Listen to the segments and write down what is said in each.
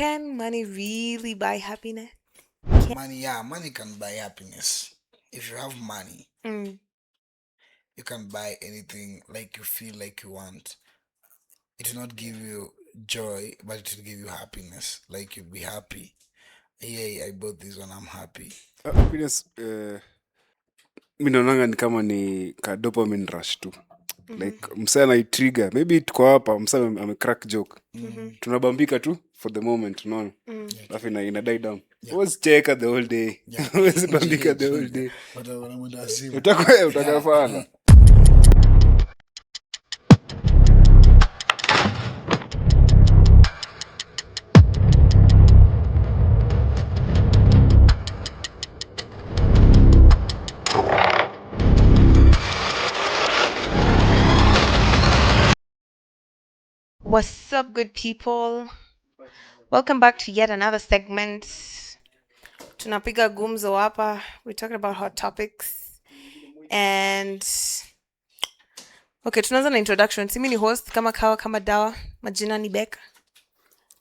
Can money really buy happiness? Money can buy happiness. If you have money, you can buy anything like you feel like you want. It will not give you joy, but it will give you happiness. Like you'll be happy. Yeah, I bought this one, I'm happy. Happiness mi naonanga ni kama ni ka dopamine rush tu. Like msee anaitrigger, maybe tuko hapa msee amecrack joke, tunabambika tu for the moment, unaona, alafu ina die down. Huwezi cheka the whole day, huwezi bambika the whole day, utakafana. What's up, good people? Welcome back to yet another segment. Tunapiga gumzo hapa. We're talking about hot topics. And okay, tunaanza na introduction. Simi ni host kama kawa kama dawa. Majina ni Becca.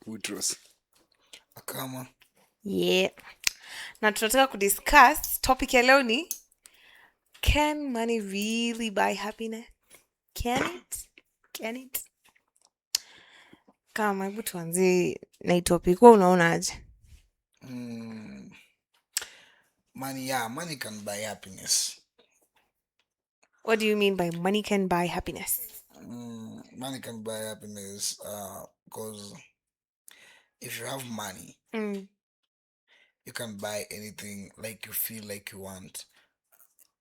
Witros. Akama. Yeah. Na tunataka kudiscuss topic ya leo ni can money really buy happiness? Can it? Can it? Kama hebu tuanzie na hii topic. Wewe unaonaje? Money can buy happiness. What do you mean by money can buy happiness? Money can buy happiness because if you have money, you can buy anything like you feel like you want.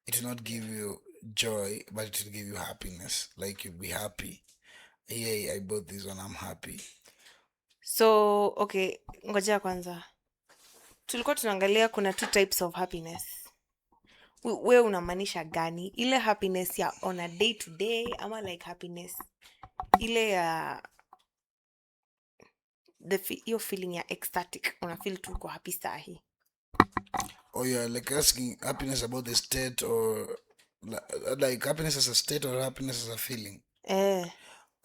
It will not give you joy, but it will give you happiness. Like you'll be happy. Yeah, I bought this one, I'm happy. So, okay, ngojea kwanza. Tulikuwa tunaangalia kuna two types of happiness. Wewe unamaanisha gani? Ile happiness ya on a day to day ama like happiness ile ya your feeling ya ecstatic, una feel tu uko happy sahi. Oh yeah, like asking happiness about the state or like happiness as a state or happiness as a feeling.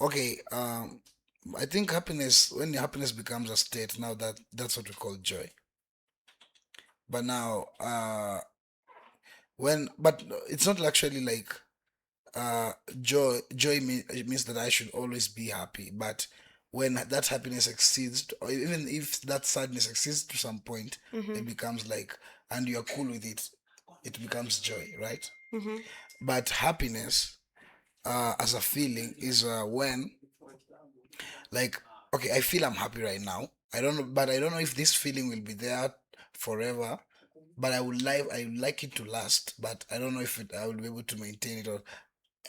Okay, I think happiness, when happiness becomes a state, now that's what we call joy. But now but it's not actually like joy means that I should always be happy, but when that happiness exceeds, or even if that sadness exceeds to some point, it becomes like, and you're cool with it, it becomes joy, right? But happiness as a feeling is when, like, okay, I feel I'm happy right now. I don't know if this feeling will be there forever, but I would like it to last, but I don't know if I will be able to maintain it, or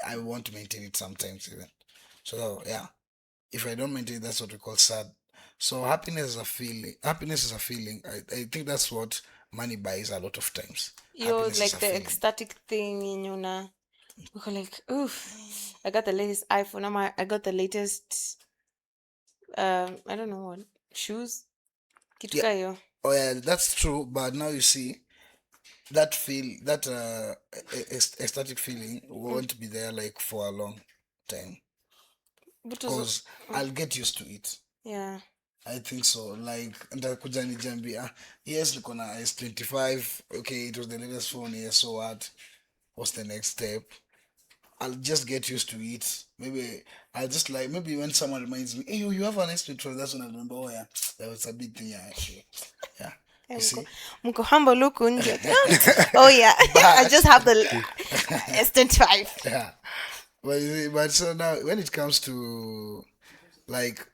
I want to maintain it sometimes even. So yeah, if I don't maintain it, that's what we call sad. So happiness is a feeling. I think that's what money buys a lot of times. You're like the ecstatic thing in you na. We're like, oof, I got the latest iPhone. I got the latest I don't know what shoes. Kitukayo. Oh yeah, that's true. But now you see, that ecstatic feeling won't be there like for a long time, because I'll get used to it. Yeah, I think so. Like nitakuja nijambia, yes, niko na S25. Okay, it was the latest phone. Yes, so what's the next step? I'll just get used to it. Maybe I'll just like, maybe when someone reminds me, hey, you have an S25, that's when I remember, oh yeah, that was a big thing, yeah, actually. Yeah. You see? Mko humble look unje. Oh yeah. I just have the S25. Yeah. But so now when it comes to like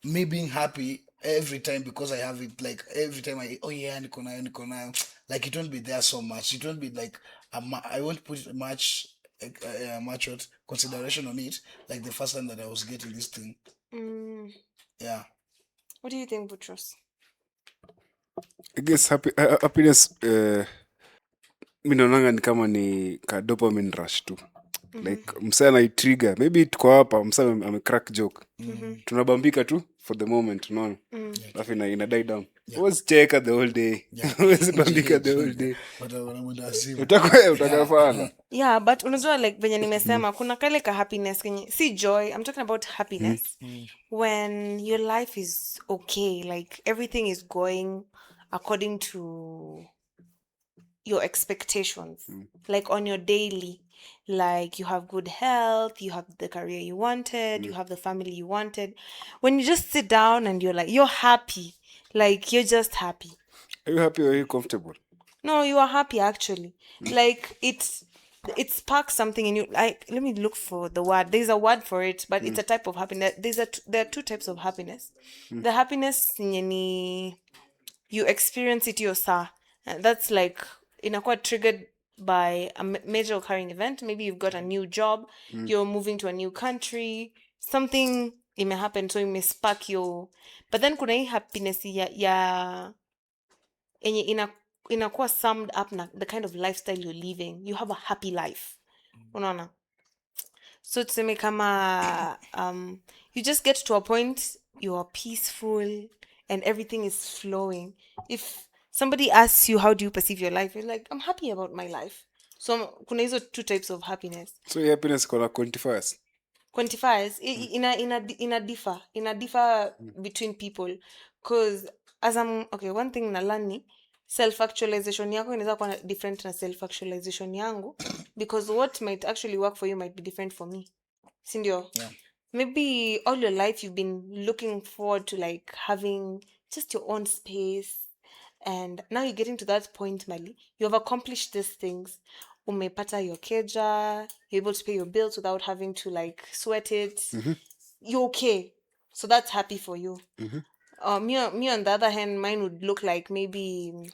me being happy every time because I have it, like every time oh yeah, niko nayo, like it won't be there so much. It won't be like I won't put much consideration on it, like the first time that I was getting this thing. Yeah. What do you think, Butros? I guess happiness mi naonanga ni kama ni ka dopamine rush tu. Like msee anaitrigger, maybe tuko hapa msee amecrack joke, tunabambika tu for the moment, unaona, alafu ina die down. Huwezi cheka the whole day. Huwezi bambika the whole day. Utakafana. Yeah, but unajua like venye nimesema kuna kale ka happiness kenye si joy, I'm talking about happiness. When your life is okay, like everything is going according to your expectations, like on your daily, like you have good health, you have the career you wanted, you have the family you wanted. When you just sit down and you're happy, like you're just happy. Are you happy or are you comfortable? No, you are happy actually. Like it sparks something in you. Like let me look for the word. There's a word for it, but it's a type of happiness. There are two types of happiness. The happiness yenye you experience it yourself. And that's like inakuwa triggered by a major occurring event. Maybe you've got a new job, you're moving to a new country, something it may happen, so it may spark your. But then kuna hii happiness ya enye inakuwa summed up na the kind of lifestyle you're living. You have a happy life. Unaona? So tuseme kama you just get to a point you are peaceful and everything is flowing. If somebody asks you how do you perceive your life, you're like, I'm happy about my life. So kuna hizo two types of happiness. So your happiness kuna quantifiers. Quantifiers ina differ between people, because as I'm okay, one thing na learn self actualization yako inaweza kuwa different na self actualization yangu, because what might actually work for you might be different for me, si ndio? Yeah. Maybe all your life you've been looking forward to like having just your own space, and now you're getting to that point, Mali, you have accomplished these things. Umepata your keja, you're able to pay your bills without having to like sweat it. You're okay, so that's happy for you. Me on the other hand, mine would look like maybe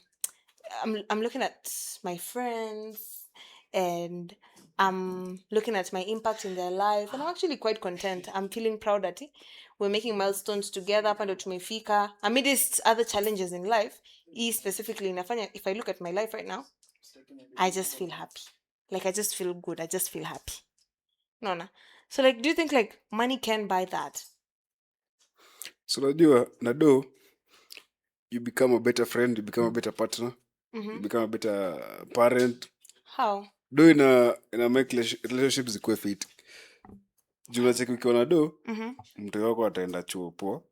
I'm looking at my friends and I'm looking at my impact in their life, and I'm actually quite content. I'm feeling proud that we're making milestones together up and tumefika amidst other challenges in life. Specifically inafanya, if I look at my life right now, I just feel happy. Like I just feel good. I just feel happy. No. So like, do you think like money can buy that? So najua na do you become a better friend, you become a better partner, you become a better parent. How? Do ina make relationships zikuwe fit. Juu unacheki ukiwa na do, mtu wako ataenda chuo poa,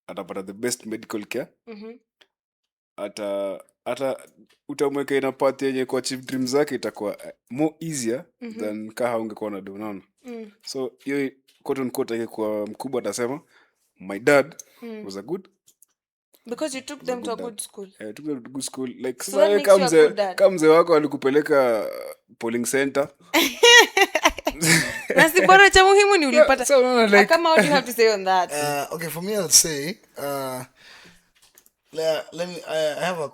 atapata the best medical care, hata utamweka ina path yenye kuachieve dreams zake itakuwa more easier than kaha ungekuwa na do, unaona? So hiyo quote unquote akikuwa mkubwa atasema my dad was a good, because you took them to a good school. took them to good school. Like So that makes you a good dad. kama mzee wako alikupeleka polling center. Na si bora cha muhimu ni ulipata. So like, kama what do you have to say on that? Okay, for me I'll say let me I have a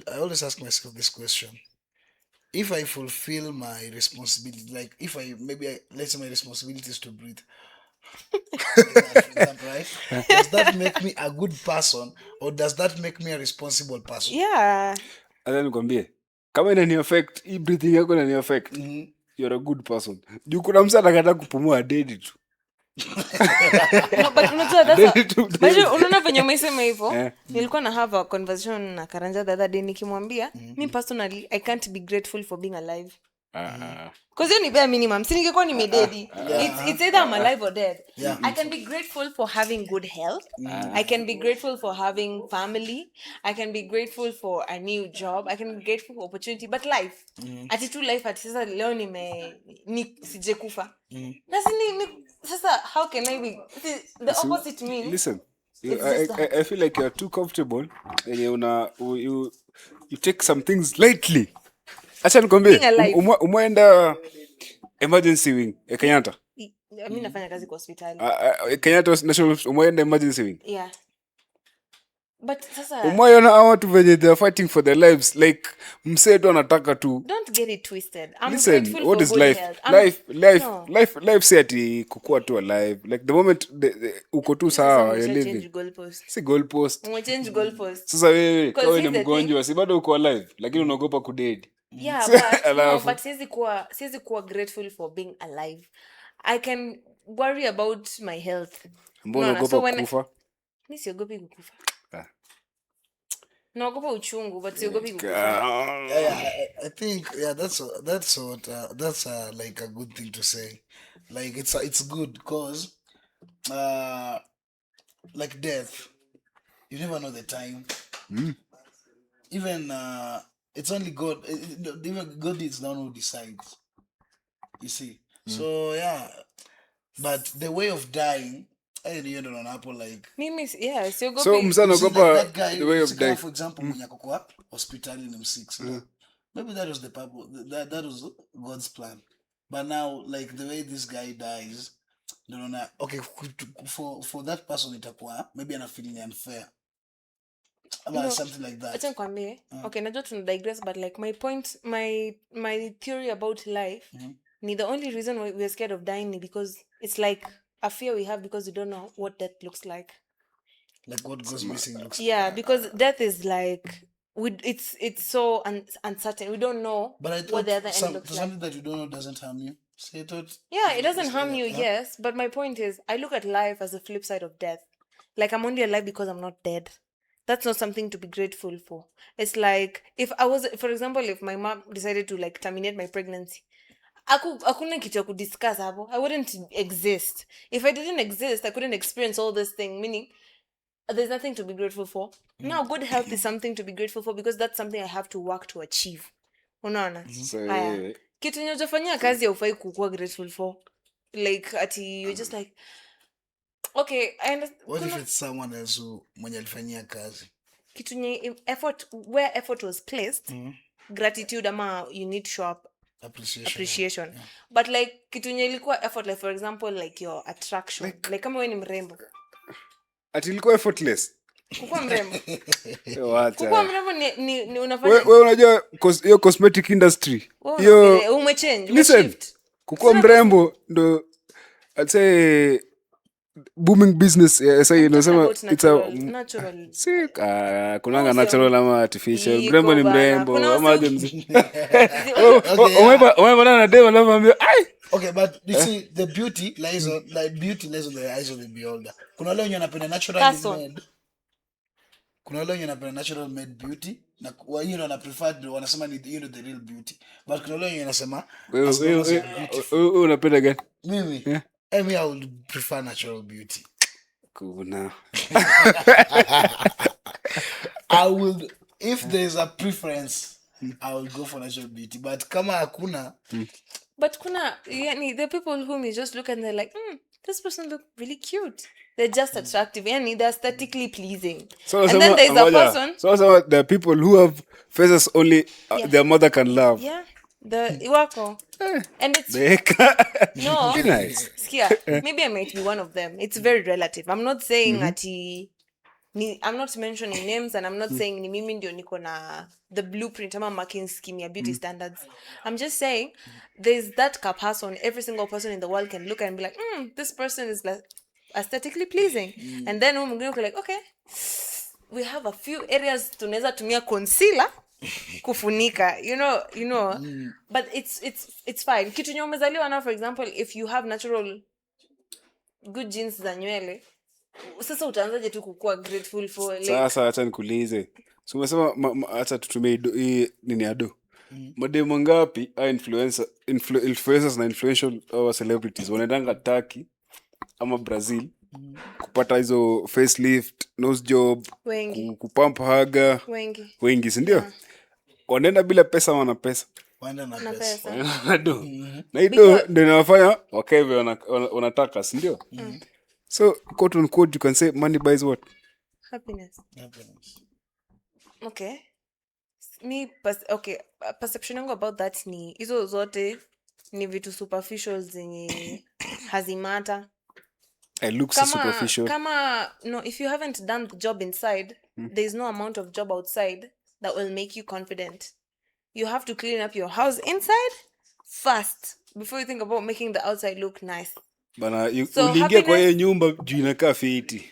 I always ask myself this question. If I fulfill my responsibility, like if let's say my responsibility is to breathe, for example, right? Does that make me a good person or does that make me a responsible person? Yeah. Acha nikwambie, kama inani affect, hii breathing yako inani affect, you're a good person. Juu kuna msa anakataa kupumua dead tu. No, but unajua that's unaona venye umesema hivyo. Nilikuwa na have a conversation na Karanja the other day nikimwambia, me personally I can't be grateful for being alive. Because you ni bare minimum. Si ningekuwa nimededi. It's either I'm alive or dead. Yeah. I can be grateful for having good health. I can be grateful for having family. I can be grateful for a new job. I can be grateful for opportunity. But life, ati tu life ati sasa leo sijekufa. Sasa how can I be? The opposite means. Listen, I feel like you're too comfortable and you take some things lightly. Acha nikwambie, umeenda emergency wing ya Kenyatta. Mimi nafanya kazi kwa hospitali. Kenyatta National, umeenda emergency wing. Yeah. But sasa umeona hawa watu venye they are fighting for their lives, like mseto anataka tu. Don't get it twisted. I'm Listen, grateful what for is good life? Health. Life si ati kukua tu alive. Like the moment uko tu sawa you're living. Si goalpost. Change goalpost. Sasa wewe ni mgonjwa, si bado uko alive, lakini unaogopa kudedi. Yeah, but siwezi kuwa grateful for being alive. I can worry about my health. Mbona unaogopa kufa? Mimi siogopi kukufa. naogopa uchungu but siogopi kukufa. I think that's like a good thing to say. Like it's good because like death, you never know the time. Even it's only God. Even God is the one who decides. You see. So yeah, but the way of dying, I don't know Apple like. Mimi yeah, So siogopi. msa You see, like naogopa that guy, the way of Sika, dying. for example, mwenye ako kwa hospitali ni msix. Maybe that was the purpose. That was God's plan. But now, like the way this guy dies, no, no. Okay, for that person itakuwa maybe ana feeling unfair about something like that. Acha nikwambie. Okay, najua tuna digress but like my point, my theory about life ni the only reason why we're scared of dying ni because it's like a fear we have because we don't know what death looks like. Like what goes missing looks like. Yeah, because death is like it's so uncertain. We don't know But I what the thought other end looks like. something that you don't know doesn't harm you. So I thought. Yeah, it doesn't harm you, yes. But my point is, I look at life as a flip side of death. Like, I'm only alive because I'm not dead. That's not something to be grateful for. It's like, if I was, for example, if my mom decided to, like, terminate my pregnancy, hakuna kitu ya kudiscuss hapo. I wouldn't exist. If I didn't exist, I couldn't experience all this thing, meaning there's nothing to be grateful for. Now, good health is something to be grateful for because that's something I have to work to achieve. Unaona? Haya. Kitu yenye hujafanyia kazi haufai kukuwa grateful for. Like, ati you're just like, okay, I understand. What if it's someone else who mwenye alifanyia kazi? Kitu yenye effort, where effort was placed, gratitude ama you need to show up appreciation. Yeah. But like, kitu yenye ilikuwa effort, like for example, like your attraction. Like kama wewe ni mrembo. Ati ilikuwa effortless. Kukuwa mrembo. Wacha. Kukuwa mrembo ni unafanya. Wewe unajua hiyo cosmetic industry. Hiyo umechange, umeshift. Kukuwa mrembo ndo I'd say booming business. Sasa unasema it's a natural. Si kunanga natural ama artificial. Mrembo ni mrembo ama aje mzee. Umebana na demo anamwambia ai. Okay, but you see the beauty lies on the eyes of the beholder. Kuna wale wenye wanapenda natural made. Kuna wale wenye wanapenda natural made beauty na hiyo wana prefer wanasema ni the real beauty. But kuna wale wenye wanasema wewe unapenda gani? Mimi. I would prefer natural beauty. Kuna. I would, if there's a preference, I will go for natural beauty. But kama hakuna. But kuna, yani, the people whom you just look and they're like, this person look really cute. They're just attractive. Yani, they're aesthetically pleasing. And then there's a person. So there are people who have faces only their mother can love. Yeah. The iwako. And it's no. Be nice. Skia, maybe I might be one of them. It's very relative. I'm not saying I'm not mentioning names and I'm not saying ni mimi ndio niko na the blueprint ama marking scheme ya beauty standards. I'm just saying there's that person, every single person in the world can look and be like, this person is like aesthetically pleasing. And then mwingine uko like, okay, we have a few areas tunaweza tumia concealer kufunika, you know. But it's fine. Kitu nye umezaliwa now, for example, if you have natural good genes za nywele, sasa utaanzaje tu kukua grateful for like... Sasa acha nikuulize. So umesema acha tutumie nini ado. Mademo ngapi influencers na influential celebrities wanaendanga Turkey ama Brazil kupata hizo facelift, nose job, kupump haga. Wengi, si ndio? Wanaenda bila pesa ama na pesa? Wanaenda na pesa. Na hiyo ndio inawafanya wakeve wanataka, si ndio? So quote on quote you can say money buys what? Happiness. Okay. Perception yangu about that ni hizo zote ni vitu superficial zenye hazimata. It looks superficial. If you haven't done the job inside, there's no amount of job outside that will make you confident. You have to clean up your house inside first before you think about making the outside look nice. Bana, uliingia kwa hiyo nyumba juu inakaa fiti.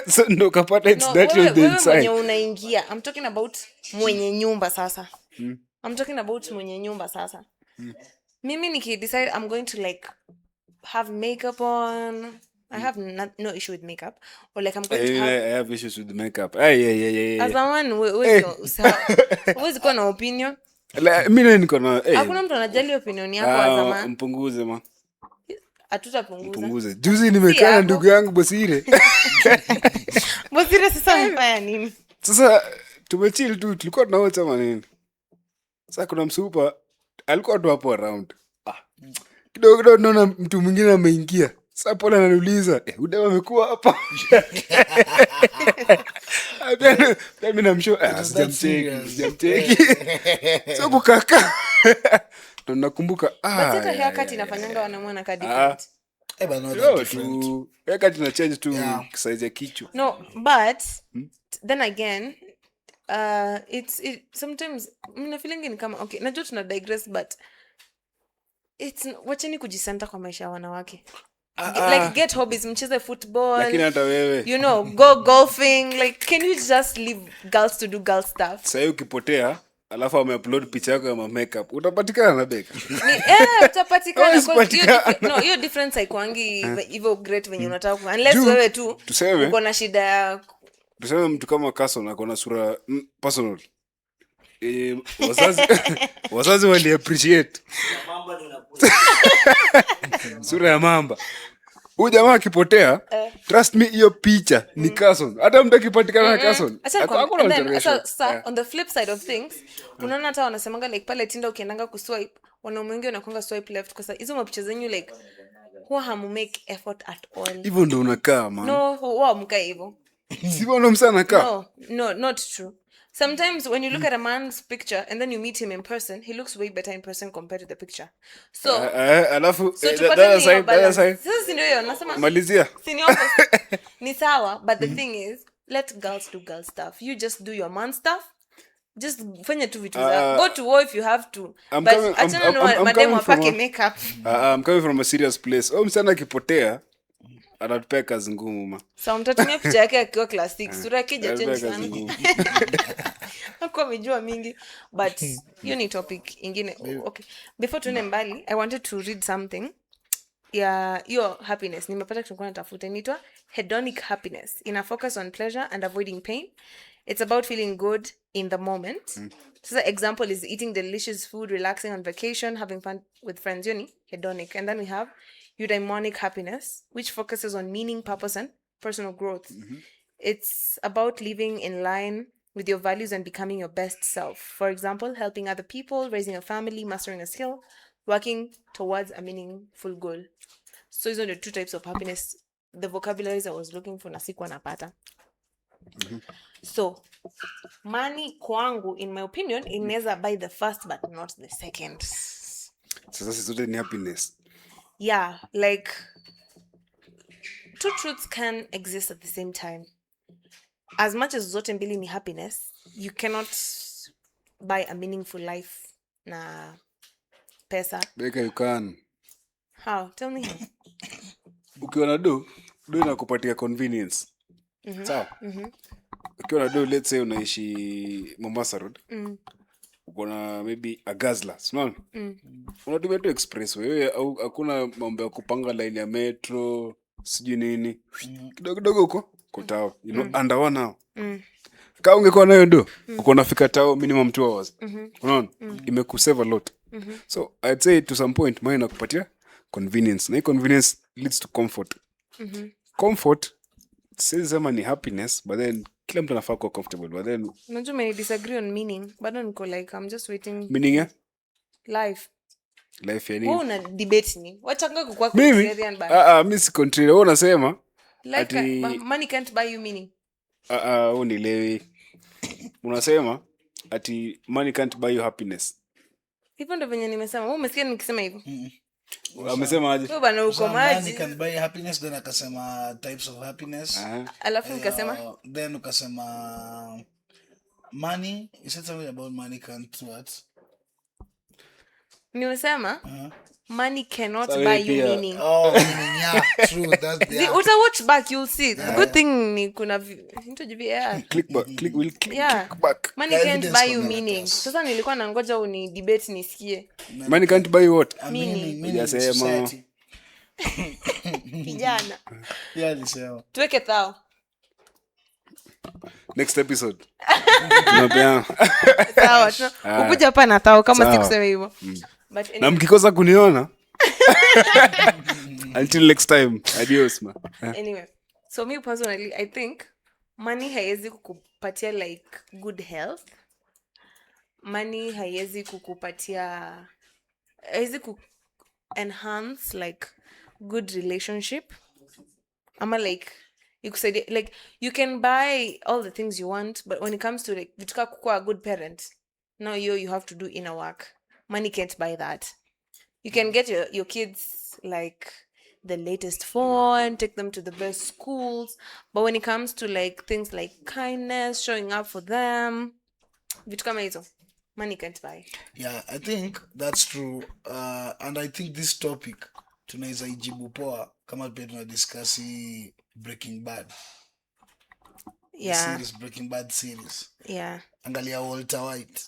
So ndo kapata it's natural the inside. Mwenye unaingia. I'm talking about mwenye nyumba sasa. Mimi decide I'm going to like have makeup on, I have no issue with makeup, or like I'm going I to have have issues with makeup. Yeah. as a man Eh. huwezi kuwa na opinion. Mi naye niko na Hakuna mtu anajali opinion yako as a man. mpunguze ma Hatutapunguza. mpunguze. Juzi nimekaa na ndugu yangu Bosire. Bosire sasa amefanya nini? Sasa tumechill tu, tulikuwa tunaocha manini. Sasa kuna msupa alikuwa tu hapo around. Kidogo naona mtu mwingine ameingia. Sasa pole ananiuliza, udema amekuwa hapa. Mimi namshow, sijamcheki. Sio kukaka. Na nakumbuka But hata haircut inafanyanga wanamwana ka different. But not that different. haircut ina change tu size ya kichwa. No, but then again, it's sometimes mna feeling ni kama okay, najua tuna digress but wacheni kujisanta kwa maisha ya wanawake. Like get hobbies, mcheze football. Lakini hata wewe. You know, go golfing. Like can you just leave girls to do girl stuff? Sasa ukipotea alafu ameupload picha yako ya makeup utapatikana na beka. Utapatikana no, hiyo difference haikuangi hivyo great when unataka unless wewe tu uko na shida ya tuseme mtu kama Carson akona sura personal. Wazazi wali appreciate sura ya mamba. Huyu jamaa akipotea, trust me, hiyo picha ni Carson. Hata mtu akipatikana na Carson. Sasa on the flip side of things, unaona hata wanasemanga like pale Tinder ukiendanga kuswipe, wanaume wengi wanakuanga swipe left kwa sababu hizo mapicha zenyu like huwa hamu make effort at all. Hivyo ndio unakaa man. No, huwa mkaa hivyo. Sivyo ndo msana kaa. No, not true. Sometimes when you look at a man's picture and then you meet him in person, he looks way better in person compared to the picture. So, alafu that side. Sasa ndio hiyo nasema. Malizia. Ni sawa, but the thing is, let girls do girl stuff. You just do your man stuff. Just fanya tu vitu zako. Go to war if you have to. But achana na mademu apake makeup. I'm coming from a serious place. Msana akipotea anatupea kazi ngumu ma. Sasa mtatumia picha yake akiwa class 6. Sura yake change sana. Hakuwa amejua mingi. But hiyo ni topic ingine. Okay. Before tuende mbali, I wanted to read something. Your happiness. Nimepata tulikuwa natafuta inaitwa hedonic happiness. Ina focus on pleasure and avoiding pain. It's about feeling good in the moment. So the example is eating delicious food, relaxing on vacation, having fun with friends, hedonic. And then we have eudaimonic happiness, which focuses on meaning, purpose, and personal growth. It's about living in line with your values and becoming your best self. For example, helping other people, raising a family, mastering a skill, working towards a meaningful goal. So these are the two types of happiness. The vocabularies I was looking for, nasikuwa napata. So, money kwangu, in my opinion, inaweza buy the first but not the second. Sasa sisi zote ni happiness. Yeah, like two truths can exist at the same time. As much as zote mbili ni happiness, you cannot buy a meaningful life na pesa. Beka you can. How? Tell me how. Ukiwa na do inakupatia convenience. Sawa? Ukiwa na do, let's say unaishi Mombasa Road. Uko na maybe a Gazla, unaona? Unatumia tu expressway. Wewe hakuna mambo ya kupanga line ya metro, sijui nini. Kidogo huko kotao, under 1 hour. Kama ungekuwa nayo ndo, uko nafika tao minimum 2 hours. Unaona? Imekusave a lot. So I'd say to some point mine inakupatia convenience. Na convenience leads to comfort. Comfort says sema ni happiness, but then kila mtu anafaa kuwa comfortable, but then unajua mimi disagree on meaning, but niko like I'm just waiting. Meaning ya Life yani wewe una debate ni wachanga kukua contrarian bad. Mimi si contrary. Wewe unasema like money can't buy you meaning. Unielewi. Unasema ati money can't buy you happiness. Hivyo ndio venye nimesema. Wewe umesikia nikisema hivyo? Amesema aje? Wewe bana uko maji. Money can buy happiness, then akasema types of happiness. Alafu nikasema then ukasema money, you said something about money can't what? Nimesema money cannot buy you meaning. Meaning, yeah, true. That's the uta watch back, you'll see. The good thing ni kuna click back. Money can't buy you meaning. Sasa nilikuwa nangoja uni debate nisikie. Money can't buy you what? meaning society. Kijana. Yeah, alisema. Tuweke thao. Next episode. Tunapeana. Sawa. Ukuja hapa na thao kama Sawa. sikusema hivyo. But Na anyway, mkikosa kuniona. Until next time. Adios ma. anyway. So me personally, I think money haiwezi kukupatia like good health. Money haiwezi kukupatia haiwezi ku enhance like good relationship. Ama like ikusaidie like you can buy all the things you want, but when it comes to like vitaka kukuwa a good parent, now you have to do inner work. Money can't buy that. You can get your kids like the latest phone, take them to the best schools, but when it comes to like things like kindness, showing up for them, vitu kama hizo, money can't buy. Yeah, I think that's true. And I think this topic tunaweza ijibu poa kama pia tunadiscuss Breaking Bad. The Yeah. series, Breaking Bad series. Yeah. Angalia Walter White.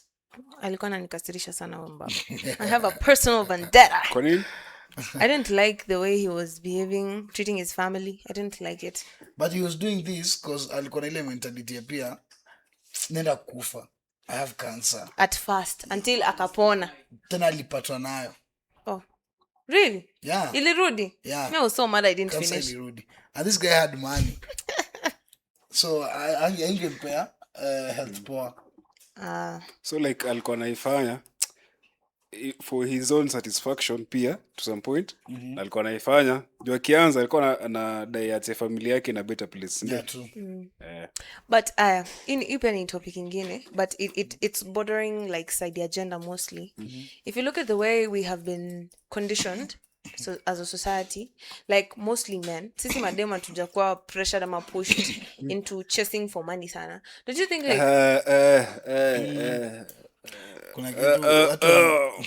Alikuwa ananikasirisha sana huyo mbaba. I have a personal vendetta. Kwa nini? I didn't like the way he was behaving, treating his family. I didn't like it. But he was doing this because alikuwa na ile mentality ya pia nenda kufa. I have cancer. At first, until akapona. Tena alipatwa nayo. Oh, really? Yeah. Ilirudi? Yeah. Me, I was so mad I didn't Cancer finish. ilirudi. And this guy had money. So I ingempea health poa. So like alikuwa naifanya for his own satisfaction pia to some point. Alikuwa naifanya juu akianza alikuwa anadai ate familia yake na better place. Yeah, true. But ipe ni topic ingine, but it's bordering like side agenda mostly. If you look at the way we have been conditioned, so as a society, like mostly men, sisi madema tujakuwa pressured ama pushed into chasing for money sana. Don't you think like Kuna kitu watu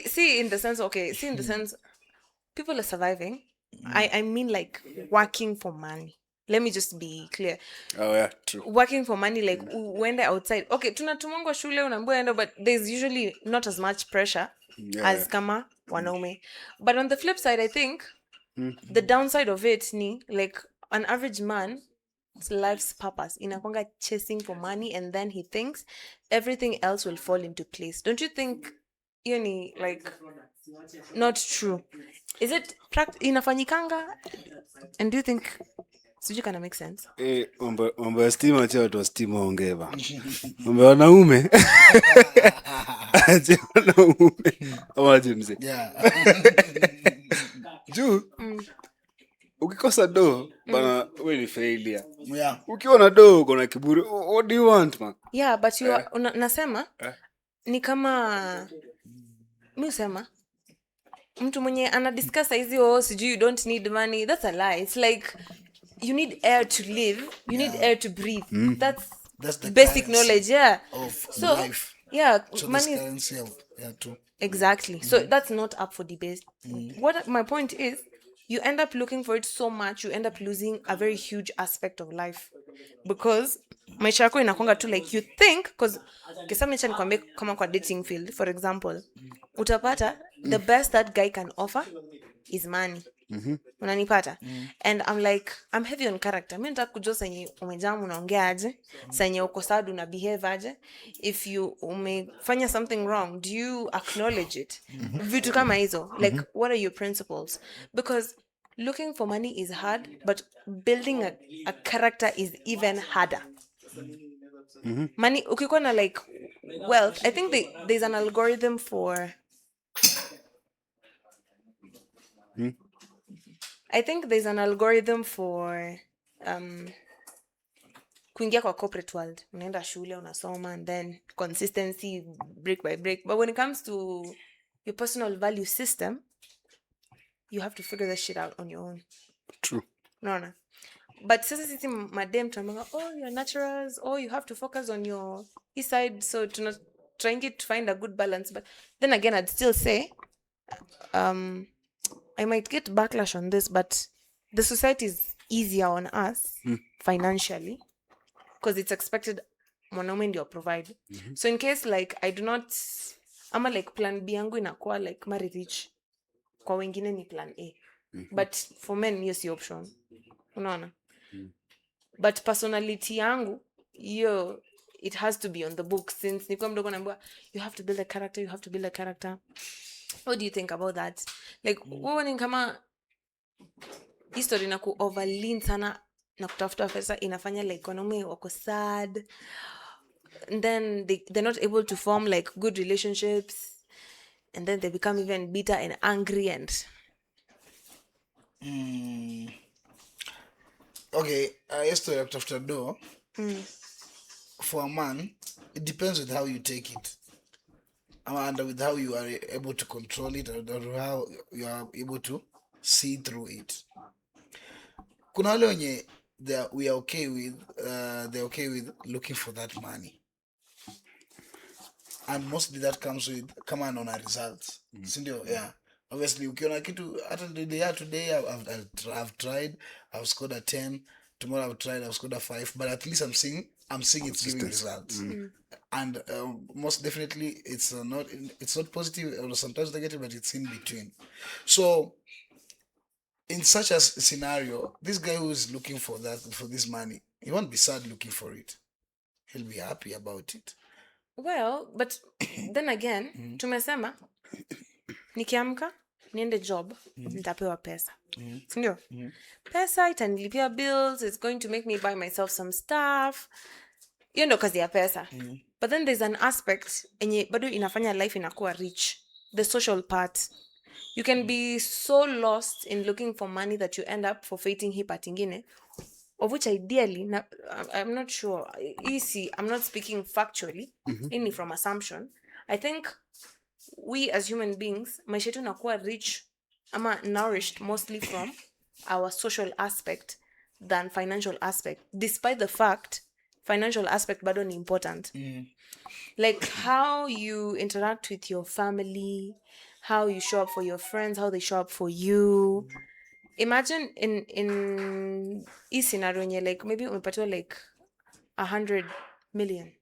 see in the sense, okay, see in the sense people are surviving. I mean like working for money. Let me just be clear. Oh yeah, true. Working for money, like uende outside. Okay, tunatumangwa shule unaambiwa enda, but there's usually not as much pressure as kama wanaume. But on the flip side, I think the downside of it ni like an average man life's purpose inakwanga chasing for money, and then he thinks everything else will fall into place. Don't you think hiyo ni like not true? Is it inafanyikanga? And do you think sijui kana make sense? Mambo ya stima acha watu wa stima ongeva. Mambo ya wanaume. Acha wanaume. Ama acha mzee. yeah. Juu ukikosa do bana wewe ni failure. Yeah. Ukiwa na do uko na kiburi. What do you want man? Yeah, but you nasema ni kama mi usema mtu mwenye anadiscuss hizi sijui you don't need money, that's a lie. It's like you need air to live, you need air to breathe. That's the basic currency knowledge, yeah, of so life. yeah, So money this is currency yeah, too. exactly. So that's not up for debate. What my point is, you end up looking for it so much, you end up losing a very huge aspect of life, because maisha yako inakwanga tu like you think, because kisamecha nikwambie kama kwa dating field for example, utapata the best that guy can offer is money. Unanipata? And I'm like, I'm heavy on character. Mimi nataka kujua senye umejamu unaongea aje, senye uko sad una behave aje. If you umefanya something wrong, do you acknowledge it? Vitu kama hizo. Like, what are your principles? Because looking for money is hard, but building a character is even harder. Money, ukikuwa na like wealth, I think there's an algorithm for I think there's an algorithm for kuingia kwa corporate world. Unaenda shule, unasoma, and then consistency, break by break. But when it comes to your personal value system, you have to figure that shit out on your own. True. No. But sisi madem tunamanga, you're naturals, you have to focus on your east side, so trying to find a good balance. But then again, I'd still say I might get backlash on this, but the society is easier on us financially because it's expected mwanaume ndio provide. So in case like I do not, ama like plan B yangu inakuwa like marry rich, kwa wengine ni plan A. But for men hiyo si option. Unaona? But personality yangu hiyo it has to be on the book, since nilikuwa mdogo naambiwa you have to build a character, you have to build a character. What do you think about that? Like wewe ni kama history na ku overlean sana na kutafuta pesa inafanya like economy wako sad, and then they're not able to form like good relationships, and then they become even bitter and angry and Okay, history ya kutafuta do for a man, it depends with how you take it and with how you are able to control it, or how you are able to see through it. Kuna wale wenye they're okay with looking for that money, and mostly that comes with kama anaona results, sindio? Yeah, obviously ukiona kitu hata today I've tried, I've scored a 10, tomorrow I've tried, I've scored a 5, but at least I'm seeing it's giving results. And most definitely it's not positive or sometimes negative, but it's in between. So in such a scenario, this guy who is looking for this money, he won't be sad looking for it, he'll be happy about it. well, but then again tumesema nikiamka niende job nitapewa pesa, sindio? Pesa itanilipia bills, it's going to make me buy myself some stuff. Hiyo ndo kazi ya pesa. But then there's an aspect enye bado inafanya life inakuwa rich, the social part. You can be so lost in looking for money that you end up forfeiting hii part ingine, of which ideally I'm not sure, I'm not speaking factually, ini from assumption. I think we as human beings maisha yetu inakuwa rich ama nourished mostly from our social aspect than financial aspect, despite the fact financial aspect bado ni important. Like how you interact with your family, how you show up for your friends, how they show up for you. Imagine in hii scenario nye like maybe umepatiwa like $100 million,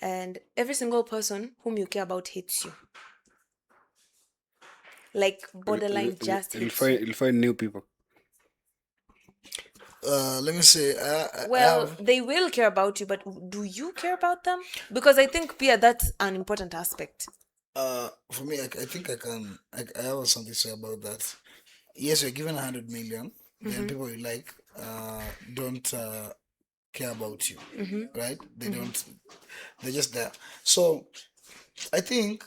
and every single person whom you care about hates you, like borderline just hates you. You'll find new people. Let me say, Well, they will care about you, but do you care about them? Because I think pia that's an important aspect. for me, I think I have something to say about that. Yes, you're given 100 million, then people you like don't care about you, right? They don't. They're just there. So I think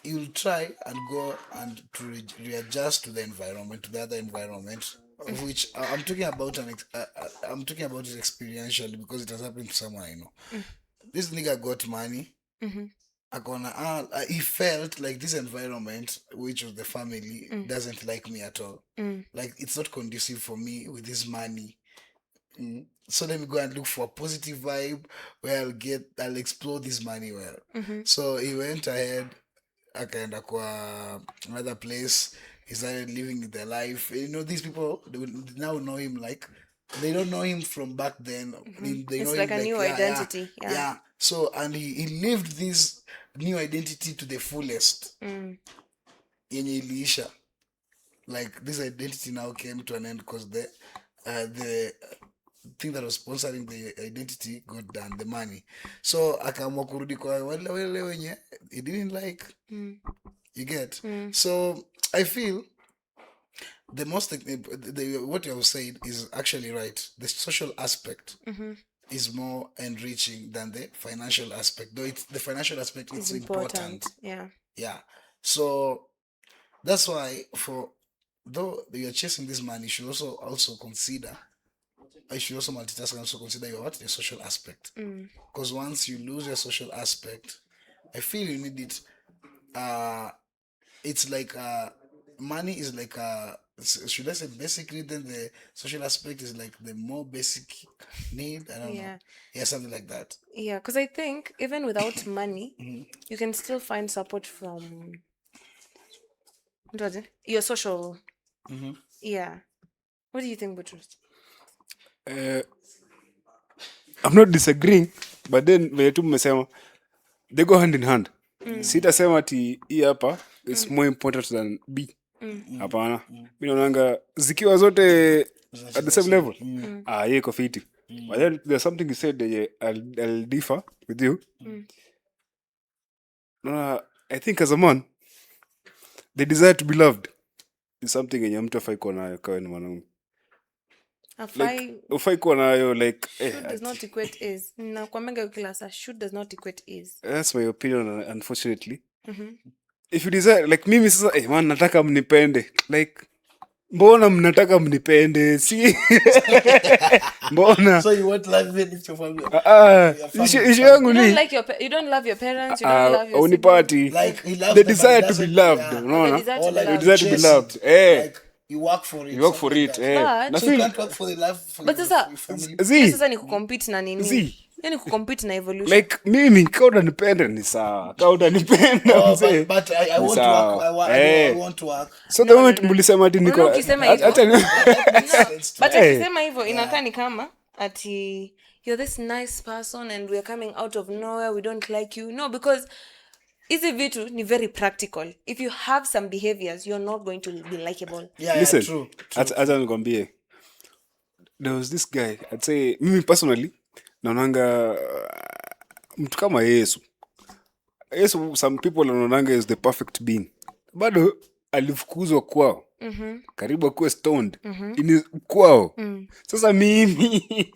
you'll try and go and to readjust to the environment, to the other environment, of which I'm talking about I'm talking about it experientially because it has happened to someone I know. This nigga got money. He felt like this environment, which was the family, doesn't like me at all. Like it's not conducive for me with this money. So let me go and look for a positive vibe where I'll explore this money well. So he went ahead, akaenda kwa another place. He started living their life. You know, these people, they will now know him like they don't know him from back then. They It's know like him a new identity. Yeah. So and he lived this new identity to the fullest. Yenye iliisha. Like this identity now came to an end because the thing that was sponsoring the identity got done, the money. So akaamua kurudi kwa wale wenye he didn't like. You get? So I feel what you have said is actually right. The social aspect is more enriching than the financial aspect. Though the financial aspect is important. Yeah. So that's why though you're chasing this money, you should also consider. I should also multitask and also consider your social aspect. Because once you lose your social aspect, I feel you need it. It's like money is like should I say basic need, then the social aspect is like the more basic need. I don't know. Yeah, something like that. Yeah, because I think even without money, you can still find support from your social. Yeah. What do you think, Butrus? I'm not disagreeing, but then venye tu mmesema they go hand in hand. Sitasema ati hii hapa is more important than B. Hapana. Mimi naonanga zikiwa zote at the same level. Yeye iko fiti. But then there's something you said that I'll differ with you. I think as a man, the desire to be loved is something yenye mtu afai kuwa nayo kawa ni mwanaume. Ufai kuwa nayo like should does not equate is. Nakwambia kila saa should does not equate is. That's my opinion, unfortunately. If you desire like mimi sasa man nataka mnipende like mbona mnataka mnipende si mbona So you won't love even if your family issue yangu ni You don't love your parents, you don't love your unipati like he loves the them, desire but to be doesn't- loved yeah. unaona desire Or to be like loved. desire to be chase loved it. Like you work for it. you work for something it like that. na But- So you feel can't work for the love for But your sasa family. zi sasa ni kucompete na nini? zi Yani kucompete na evolution. like mimi kama utanipenda ni sawa kama utanipenda Oh, mzee but I want to sawa. work. I want to work. so the moment mlisema ati niko Unaona ukisema hivyo. acha ni But Hey. akisema hivyo inakaa ni kama ati you're this nice person and we're coming out of nowhere, we don't like you. No, because hizi vitu ni very practical. If you have some behaviors, you're not going to be likable. Yeah, Listen, true. acha nikwambie there was this guy I'd say mimi personally naonanga mtu kama Yesu some people wanaonanga is the perfect being bado alifukuzwa kwao karibu akuwe stoned in kwao sasa mimi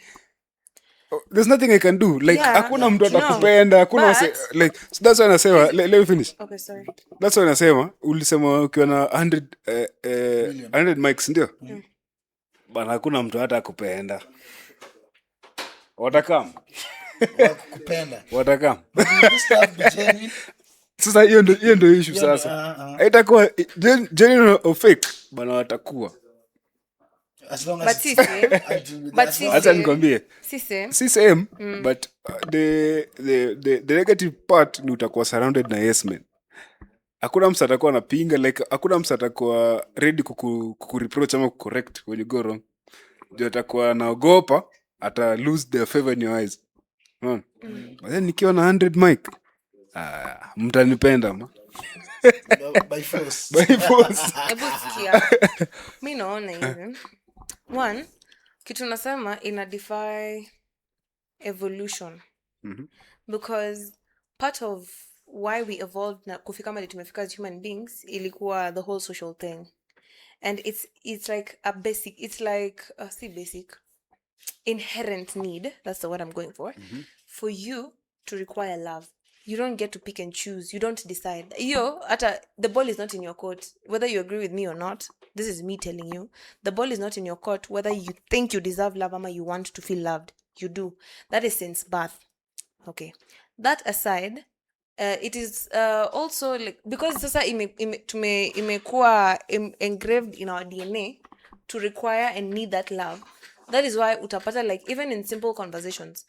there's nothing I can do like Yeah. hakuna mtu No. atakupenda hakuna But- like so that's why nasema let me finish Okay, sorry. that's why nasema ulisema ukiwa na 100 mics ndio bana hakuna mtu hata akupenda watakam Kupenda. This love be genuine. sasa hiyo ndio issue sasa haitakuwa genuine or fake bana watakuwa As long But as si it's same. until But as si long acha same. nikwambie Si same. si same but the negative part ni utakuwa surrounded na yes men hakuna msa atakuwa anapinga like hakuna msa atakuwa ready kukureproach ama kucorrect when you go wrong ndio atakuwa anaogopa ata lose their favor in your eyes unaona but then nikiwa na 100 mic mtanipenda ma by force. by force Hebu sikia. Mi naona hivi. One, kitu nasema ina defy evolution. Because part of why we evolved na kufika mali tumefika as human beings ilikuwa the whole social thing. And it's like a basic, it's like see basic inherent need, that's the word I'm going for you to require love. You don't get to pick and choose. You don't decide. The ball is not in your court. Whether you agree with me or not, this is me telling you. The ball is not in your court. Whether you think you deserve love or you want to feel loved, you do. That is since birth. Okay. That aside, it is also like because sasa imekuwa engraved in our DNA to require and need that love. That is why utapata like even in simple conversations,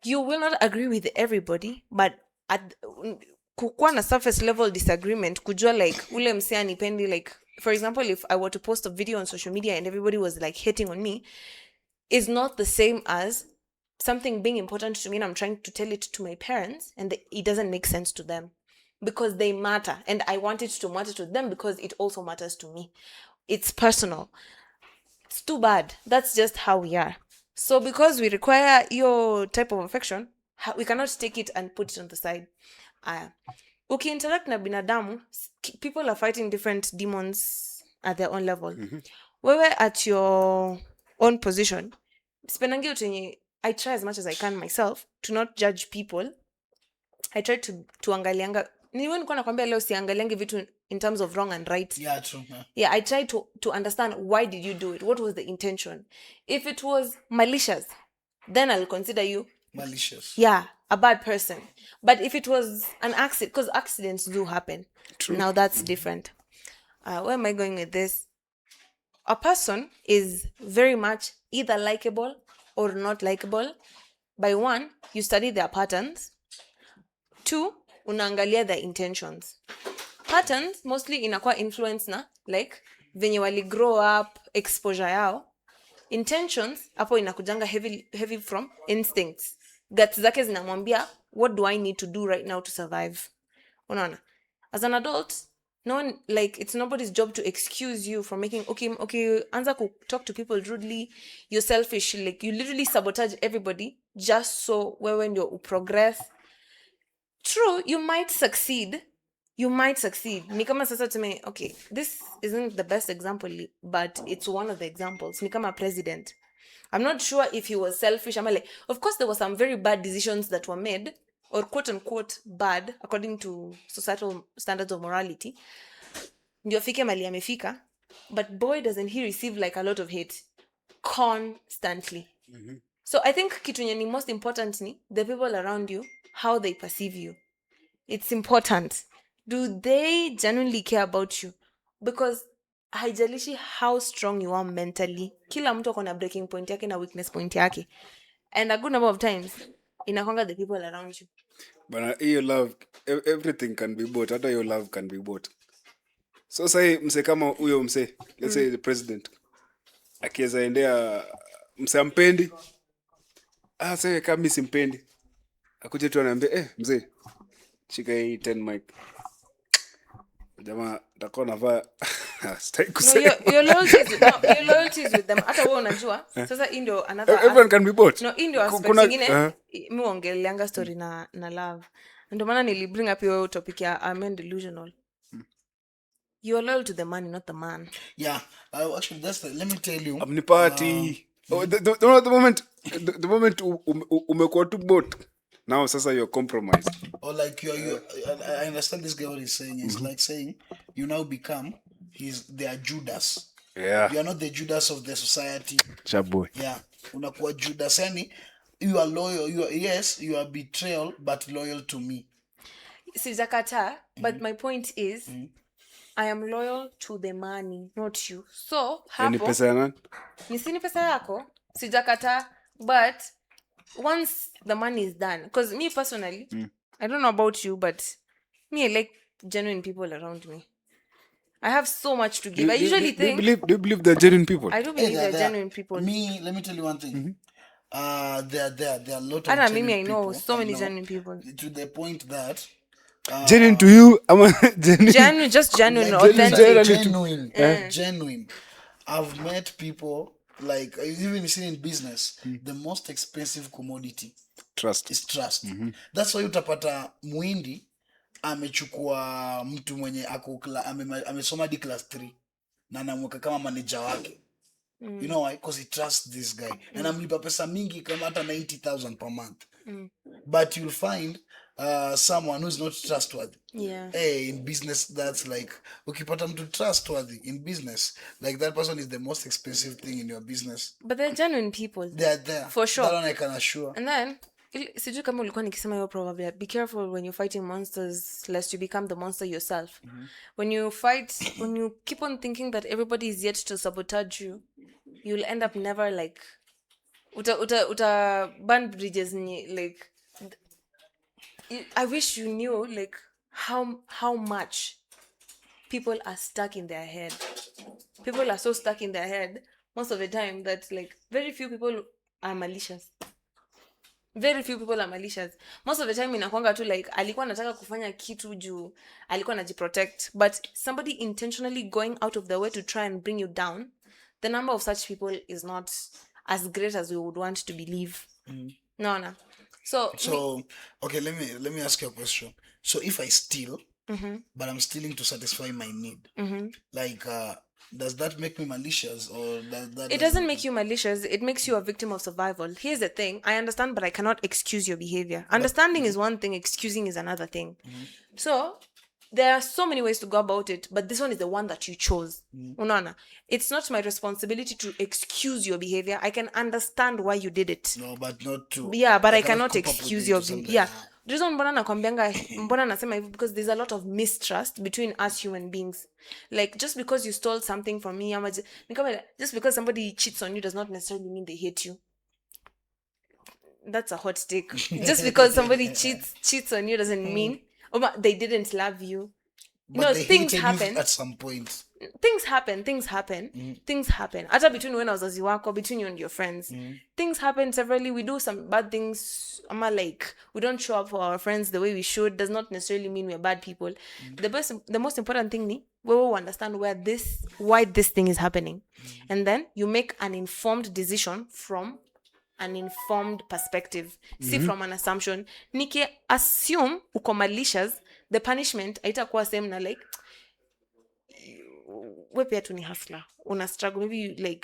you will not agree with everybody, but kukuwa na surface level disagreement, kujua like ule msee anipendi, like for example if I were to post a video on social media and everybody was like hating on me, is not the same as something being important to me and I'm trying to tell it to my parents and it doesn't make sense to them because they matter and I want it to matter to them because it also matters to me. It's personal. It's too bad. That's just how we are. So because we require your type of affection, we cannot take it and put it on the side. Ukiinteract na binadamu, people are fighting different demons at their own level. Wewe at your own position, sipendangi utenye, I try as much as I can myself to not judge people. I try to angalianga, niwe nikuwa nakwambia leo siangaliangi vitu in terms of wrong and right. Yeah, true. Yeah, I try to understand why did you do it? What was the intention? If it was malicious, then I'll consider you Malicious. yeah, a bad person. But if it was an accident, because accidents do happen. True. Now that's different. Where am I going with this? A person is very much either likable or not likable. By one, you study their patterns. Two, unaangalia their intentions. Patterns mostly inakuwa influence na like venye wali grow up, exposure yao. Intentions hapo inakujanga heavy from instincts guts zake zinamwambia what do I need to do right now to survive. Unaona, as an adult, no one, like, it's nobody's job to excuse you from making okay anza ku talk to people rudely, you're selfish, like you literally sabotage everybody just so wewe ndio uprogress. True, you might succeed, ni kama sasa tume, okay, this isn't the best example but it's one of the examples. Ni kama president, I'm not sure if he was selfish. I'm like, of course there were some very bad decisions that were made, or quote unquote bad according to societal standards of morality, ndio afike mali amefika, but boy doesn't he receive like a lot of hate constantly. So I think kitu yenye ni most important ni the people around you, how they perceive you. It's important. Do they genuinely care about you? Because haijalishi how strong you are mentally, kila mtu akona breaking point yake na weakness point yake, and a good number of times inakwanga the people around you. But your love, everything can be bought. Hata your love can be bought. So say mse kama huyo mse, let's say the president, akiweza endea mse ampendi, sasa kama mimi simpendi, akuje tu anaambia mzee shika hii 10 mic, jamaa takuwa navaa sitaki kusema. Your loyalty is with them. Hata wewe unajua sasa hii ndio another everyone can be bought. No, hii ndio aspect nyingine. Mimi ongeleanga story na love, ndio maana nilibring up your topic ya I'm delusional. You are loyal to the money, not the man. Yeah, actually let me tell you, Amnipati. The moment umekuwa tu bought, now sasa you're compromised. Or like I understand this guy what he's saying. It's like saying you now become their Judas. Yeah. You are not the Judas of the society. Chaboy. Yeah. Unakuwa Judas. Yani, you are loyal. You are betrayal, but loyal to me. Sijakata, but my point is, I am loyal to the money, not you. So, hapo, ni pesa ya nani? Ni pesa yako. Sijakata, but once the money is done, because me personally, I don't know about you, but me, I like genuine people around me. I have so much to give. I usually think... Do you believe they're genuine people? I do believe they're genuine people. Me, let me tell you one thing. There are a lot of genuine people. I know so many genuine people. To the point that... genuine to you? Genuine, just genuine, like authentic. Genuine. I've met people, like, even seen in business, the most expensive commodity is trust. That's why utapata muindi amechukua mtu mwenye amesoma di class 3 na anamweka kama manager wake. You know why? Because he trusts this guy. And amlipa pesa mingi kama hata 90,000 per month. But you'll find someone who's not trustworthy. Yeah. Hey, in business, that's like, ukipata mtu trustworthy in business, like that person is the most expensive thing in your business. But they're genuine people. They're there. For sure. That one I can assure. And then, sijui kama ulikuwa nikisema hiyo probably, be careful when you're fighting monsters lest you become the monster yourself. When you fight, when you keep on thinking that everybody is yet to sabotage you, you'll end up never like uta burn bridges, like I wish you knew like how much people are stuck in their head. People are so stuck in their head most of the time that like very few people are malicious. Most of the time inakwanga tu like alikuwa anataka kufanya kitu juu alikuwa anajiprotect, but somebody intentionally going out of their way to try and bring you down. The number of such people is not as great as we would want to believe. No. So okay, let me ask you a question. So if I steal, but I'm stealing to satisfy my need, like does that make me malicious, or that it doesn't make you malicious? It makes you a victim of survival. Here's the thing: I understand, but I cannot excuse your behavior. Understanding is one thing; excusing is another thing. So there are so many ways to go about it, but this one is the one that you chose. Unaona, it's not my responsibility to excuse your behavior. I can understand why you did it. No, but not to. Yeah, but I cannot excuse your behavior. Yeah. The reason mbona nasema hivi, because there's a lot of mistrust between us human beings. Like, just because you stole something from me, just because somebody cheats on you does not necessarily mean they hate you. That's a hot take. Just because somebody cheats on you doesn't mean they didn't love you. But they things hated happen you at some point. things happen things happen hata between when wazazi wako, between you and your friends. Things happen severally. We do some bad things, ama like we don't show up for our friends the way we should. Does not necessarily mean we're bad people. The most important thing ni we will understand why this thing is happening, and then you make an informed decision from an informed perspective, see from an assumption. Niki assume uko malicious, the punishment haitakuwa same na like we pia tu ni hustler, una struggle, maybe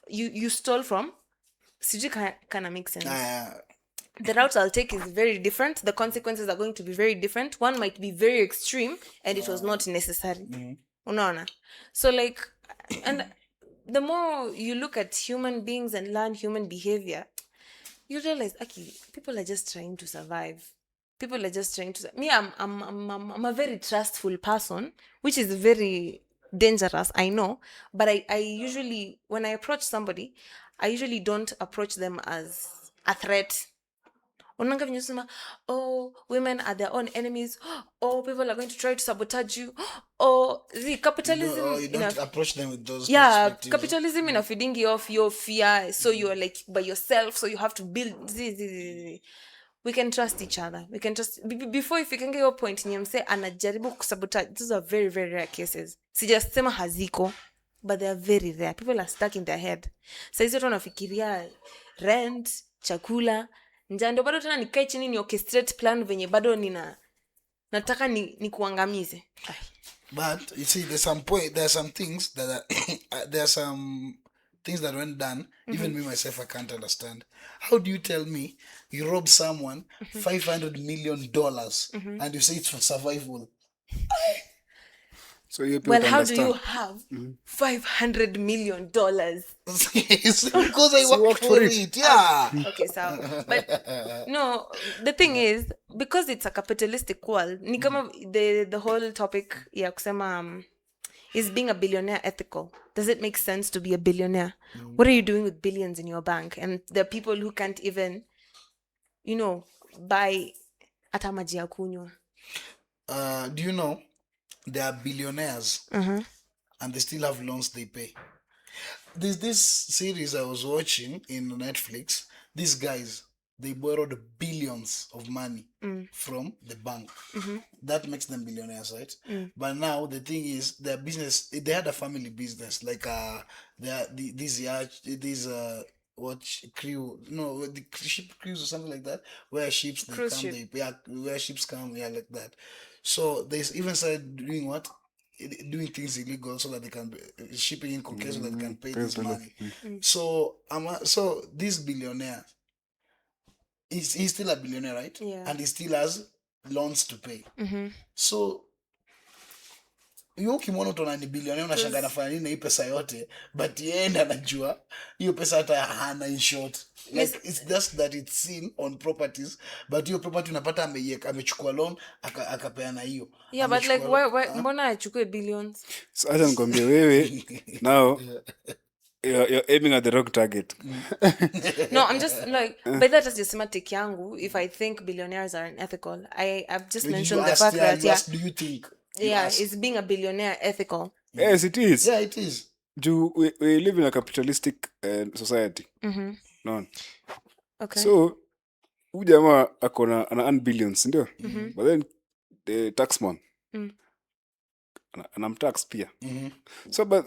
you stole from, sijui kana make sense. The route I'll take is very different. The consequences are going to be very different. One might be very extreme and it was not necessary. Unaona? So like, and the more you look at human beings and learn human behavior, you realize, okay, people are just trying to survive. People are just trying to. Me, I'm a very trustful person, which is very dangerous, I know. But I usually, when I approach somebody, I usually don't approach them as a threat. Unanga venye unasema, oh, women are their own enemies. Oh, people are going to try to sabotage you. Oh, the capitalism. You don't approach them with those perspectives. Capitalism in a feeding you off your fear. So you're like by yourself. So you have to build. We can trust each other. We can trust. Before if you can get your point, nyemse anajaribu kusabotage. Those are very, very rare cases. Sijasema haziko, but they are very rare. People are stuck in their head. Saizi watu wanafikiria rent, chakula, njaa. Ndio bado tena nikae chini ni orchestrate plan venye bado nataka ni kuangamize. But you see, there are some things that there are some things that when done, even me myself, I can't understand. How do you tell me you rob someone $500 million and you say it's for survival? So you well, how understand. Do you have $500 million? Because I worked for it. Yeah. Okay, so but no, the thing is, because it's a capitalistic world, ni kama the whole topic ya kusema is being a billionaire ethical? Does it make sense to be a billionaire? What are you doing with billions in your bank? And there are people who can't even, buy ata maji ya kunywa. Do you know they are billionaires and they still have loans they pay? There's this series I was watching in Netflix. These guys, they borrowed billions of money from the bank. That makes them billionaires, right? But now the thing is, their business, they had a family business, like the ship cruise or something like that, where ships they Cruise come, ship. where ships come, like that. So they even started doing what? Doing things illegal so that they can shipping in cocaine so that they can pay this money. So this billionaire, he's still a billionaire, right? Yeah. And he still has loans to pay. So hiyo ukimwona utaona ni billionaire, unashangaa anafanya nini na hii pesa yote, but yeye ndiye anajua hiyo pesa hata hana in short. Like it's just that it's seen on properties, but hiyo property unapata amechukua loan akapeana hiyo. Yeah, but like why mbona achukue billions? So acha nikwambie wewe now you're aiming at the wrong target. No, I'm just like, but that is just semantic yangu. If I think billionaires are unethical, I've just mentioned the fact that do you think? Is being a billionaire ethical? Yes, it is. Yeah, it is. We live in a capitalistic society. No. Okay. So huyu jamaa akona ana earn billions, ndio? But then the taxman anamtax pia. So but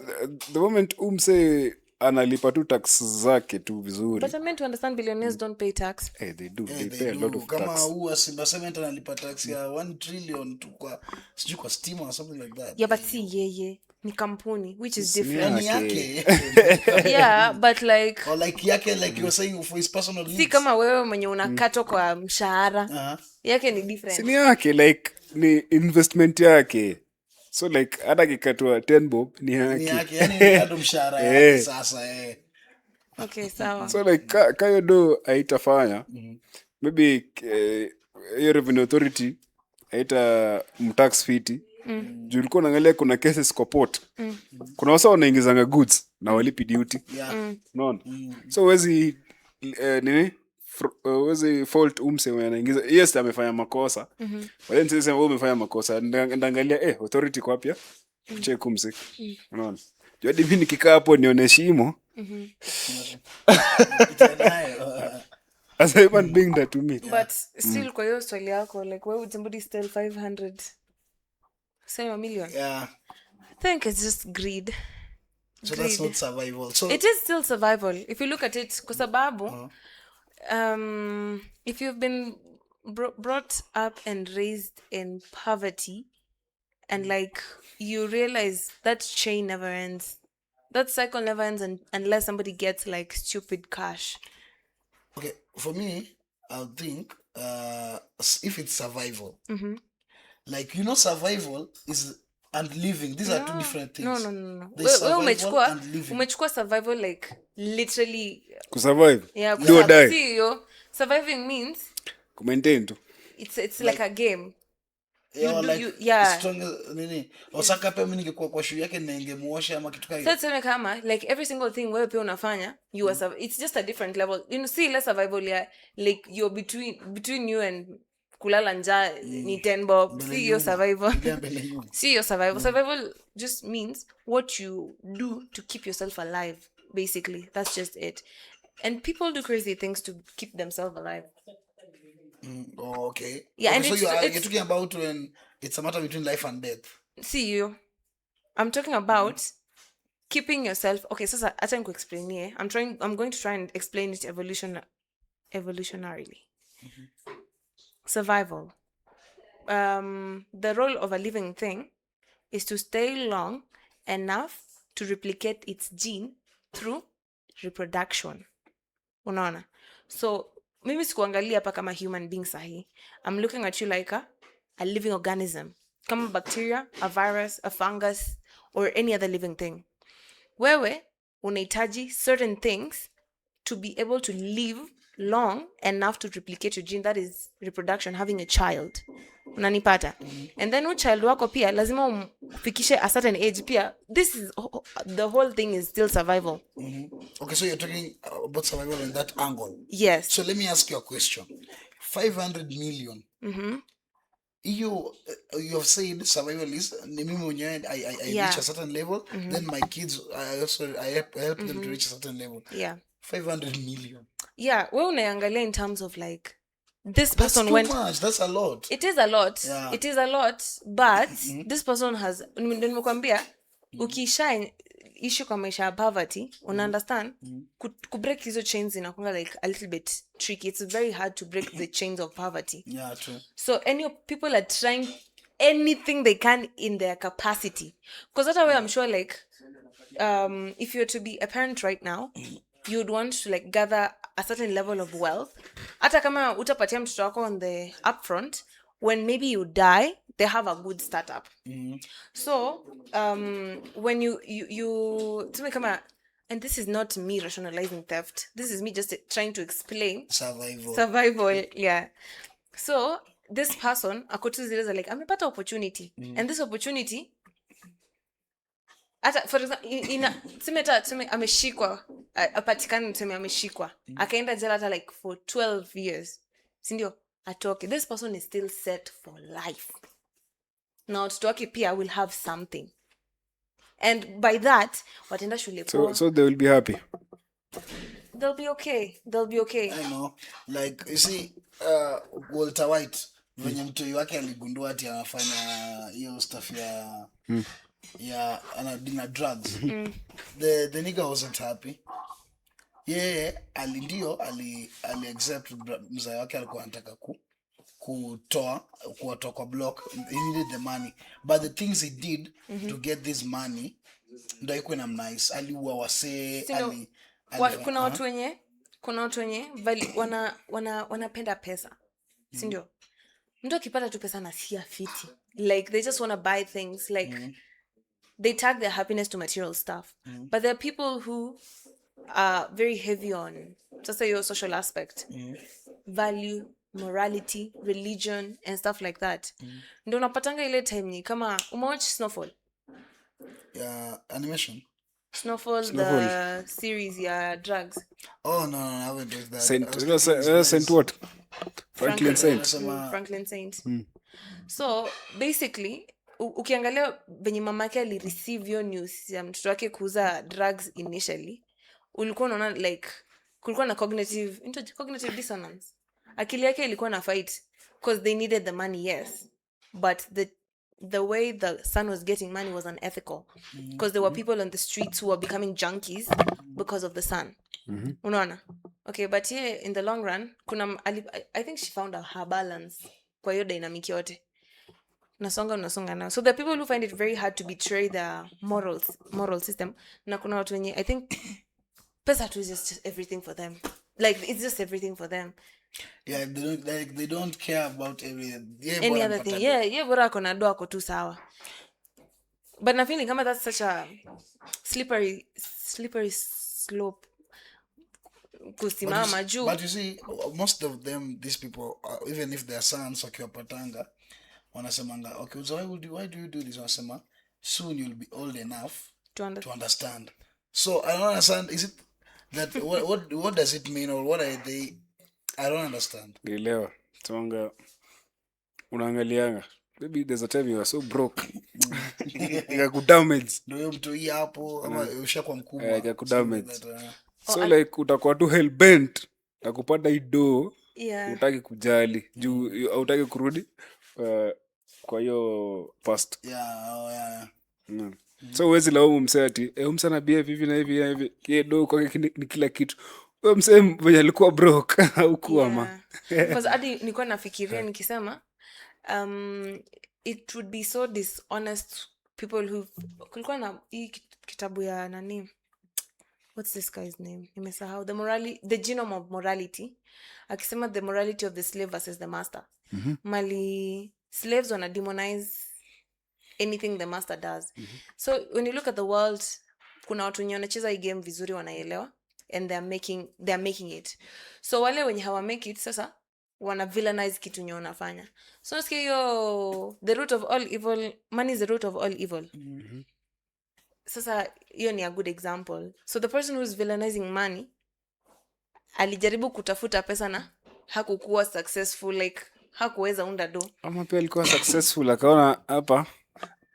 the moment umse analipa tu tax zake tu vizuri. But I meant to understand billionaires don't pay tax. Hey, they do. They pay a lot of tax. Kama huwa Simba Cement analipa tax ya 1 trillion tu kwa sijui kwa stima or something like that. Yeah, but see yeye ni kampuni, which is different. Yake. Yeah, but like or like yake, like you're saying, for his personal needs. Si kama wewe mwenye unakatwa kwa mshahara. Yake ni different. Si ni yake, like ni investment yake. So like hata kikatwa 10 bob ni yake. Ni yake, yani ni hado mshahara yake sasa. Okay, sawa. So like kayo do haitafanya. Maybe your revenue authority haita mtax fiti. Juu ulikuwa unaangalia kuna cases kwa port. Kuna wasa wanaingizanga goods na walipi duty. Unaona? So wezi wezi fault umse mwenye anaingiza. Yes, amefanya makosa. But then sasa wewe umefanya makosa. Ndaangalia authority kwa pia cheku mse. Unaona? Jadi mimi nikikaa hapo nione shimo. As a human being that to me. But still kwa hiyo swali yako, like why would somebody steal 500 say a million? Yeah. I think it's just greed. So that's not survival. So It is still survival if you look at it kwa sababu if you've been brought up and raised in poverty and like you realize that chain never ends, that cycle never ends unless somebody gets like stupid cash. okay, for me, I think if it's survival, like survival is and living. These are two different things. No. There's survival and living. Umechukua survival like literally. Kusurvive. Yeah, Do or die. See, surviving means Maintain to. It's like a game. Strong nini Osaka pia mimi ningekuwa kwa shule yake ningemuosha ama kitu kama hiyo. Sasa kama like every single thing wewe pia unafanya you are it's just a different level. See less survival ya like you're between you and kulala njaa ni 10 bob. See your survival. See your survival. Survival just means what you do to keep yourself alive basically. That's just it. And people do crazy things to keep themselves alive. Okay. Yeah, okay, and so you're talking about when it's a matter between life and death. See you. I'm talking about keeping yourself. Okay, so I think to explain here. I'm going to try and explain it evolutionarily. Survival. The role of a living thing is to stay long enough to replicate its gene through reproduction. Unaona? So mimi sikuangalia hapa kama human being sahi. I'm looking at you like a living organism. Kama bacteria, a virus, a fungus, or any other living thing. Wewe unahitaji certain things to be able to live long enough to replicate your gene. That is reproduction, having a child. Unanipata? And then child wako pia lazima umfikishe a certain age pia. This is the whole thing is still survival. Okay, so you're talking about survival in that angle. Yes. So let me ask you a question. 500 million. You have said survival is I reach a certain level, then my kids I help them to reach a certain level. Yeah. 500 million. Yeah, we unaangalia in terms of like this That's person too went much. That's a lot. It is a lot. Yeah. It is a lot, but this person has ndio nimekwambia ukisha issue kwa maisha ya poverty, una understand? Ku break hizo chains inakuwa like a little bit tricky. It's very hard to break the chains of poverty. Yeah, true. So any people are trying anything they can in their capacity. Because that way I'm sure like if you're to be a parent right now, you would want to like gather a certain level of wealth. Hata kama utapatia mtoto wako on the upfront, when maybe you die, they have a good startup. So when you tell me kama, and this is not me rationalizing theft, this is me just trying to explain survival. Yeah. So this person akotu zile like amepata opportunity, and this opportunity hata for example tuseme ameshikwa apatikane, tuseme ameshikwa akaenda jela hata like for 12 years, si ndio atoke, this person is still set for life. Now watoto wake pia will have something, and by that wataenda shule poa, so they will be happy. They'll be okay. I know, like you see Walter White venye mtoi wake aligundua ati anafanya hiyo stuff ya anadina drugs. The nigga wasn't happy. Ali accept mzee wake alikuwa anataka kutoa kwa block. He needed the money, but the things he did to get this money ndio iko na nice. Aliua wasee, kuna watu wenye wanapenda pesa, si ndio? Mtu akipata tu pesa na sia fiti, like they just want to buy things, like they tag their happiness to material stuff. But there are people who are very heavy on just your social aspect, value, morality, religion and stuff like that. Ndio unapatanga ile time kama umewatch Snowfall. Animation. Snowfall, the series, drugs. Oh no, I haven't done that. Saint what? Franklin Saint. Franklin Saint. So basically, ukiangalia venye mamake alireceive hiyo news ya mtoto wake kuuza drugs initially, ulikuwa unaona like kulikuwa na cognitive dissonance. Akili yake ilikuwa na fight because they needed the money, yes, but the way the son was getting money was unethical because there were people on the streets who were becoming junkies because of the son. Unaona? Okay, but here in the long run I think she found her balance kwa hiyo dynamic yote. Unasonga now. So there are people who find it very hard to betray their moral system. Na kuna watu wenye I think pesa tu is just everything for them. Like it's just everything for them. Yeah, they don't care about Any other thing. Yeah, bora ako na doa ako tu sawa. But na feeling kama that's such a slippery slope kusimama juu. But you see, most of them, these people, even if their sons wakiwapatanga, wanasemanga, okay, so why do you do this? Wanasema, soon you'll be old enough to understand. So I don't understand. Is it that what does it mean, or what are they? I don't understand. Elewa. Tonga unaangalianga. Maybe there's a time you are so broke. Ikakudamage. Ndio mtu hii hapo ama ushakuwa mkubwa. Ikakudamage. So like utakuwa tu hell bent na kupata ido. Yeah. Utaki kujali juu hautaki kurudi kwa hiyo past. Yeah. So uwezi laumu msee ati msee anabehave hivi na hivi na hivi kido kwake ni kila kitu. Wewe msee mwenye alikuwa broke haukuwa ma. Because hadi nilikuwa nafikiria nikisema it would be so dishonest people who kulikuwa na hii kitabu ya nani, what's this guy's name, nimesahau, the genome of morality, akisema the morality of the slave versus the master. Mali slaves wana demonize anything the master does. So when you look at the world, kuna watu wenye wanacheza hii game vizuri, wanaelewa, and they're making it. So wale wenye hawa make it sasa wana villainize kitu nye unafanya. So nasikia hiyo the root of all evil, money is the root of all evil. Sasa hiyo ni a good example. So the person who's villainizing money alijaribu kutafuta pesa na hakukuwa successful, like hakuweza unda do. Ama pia alikuwa successful akaona hapa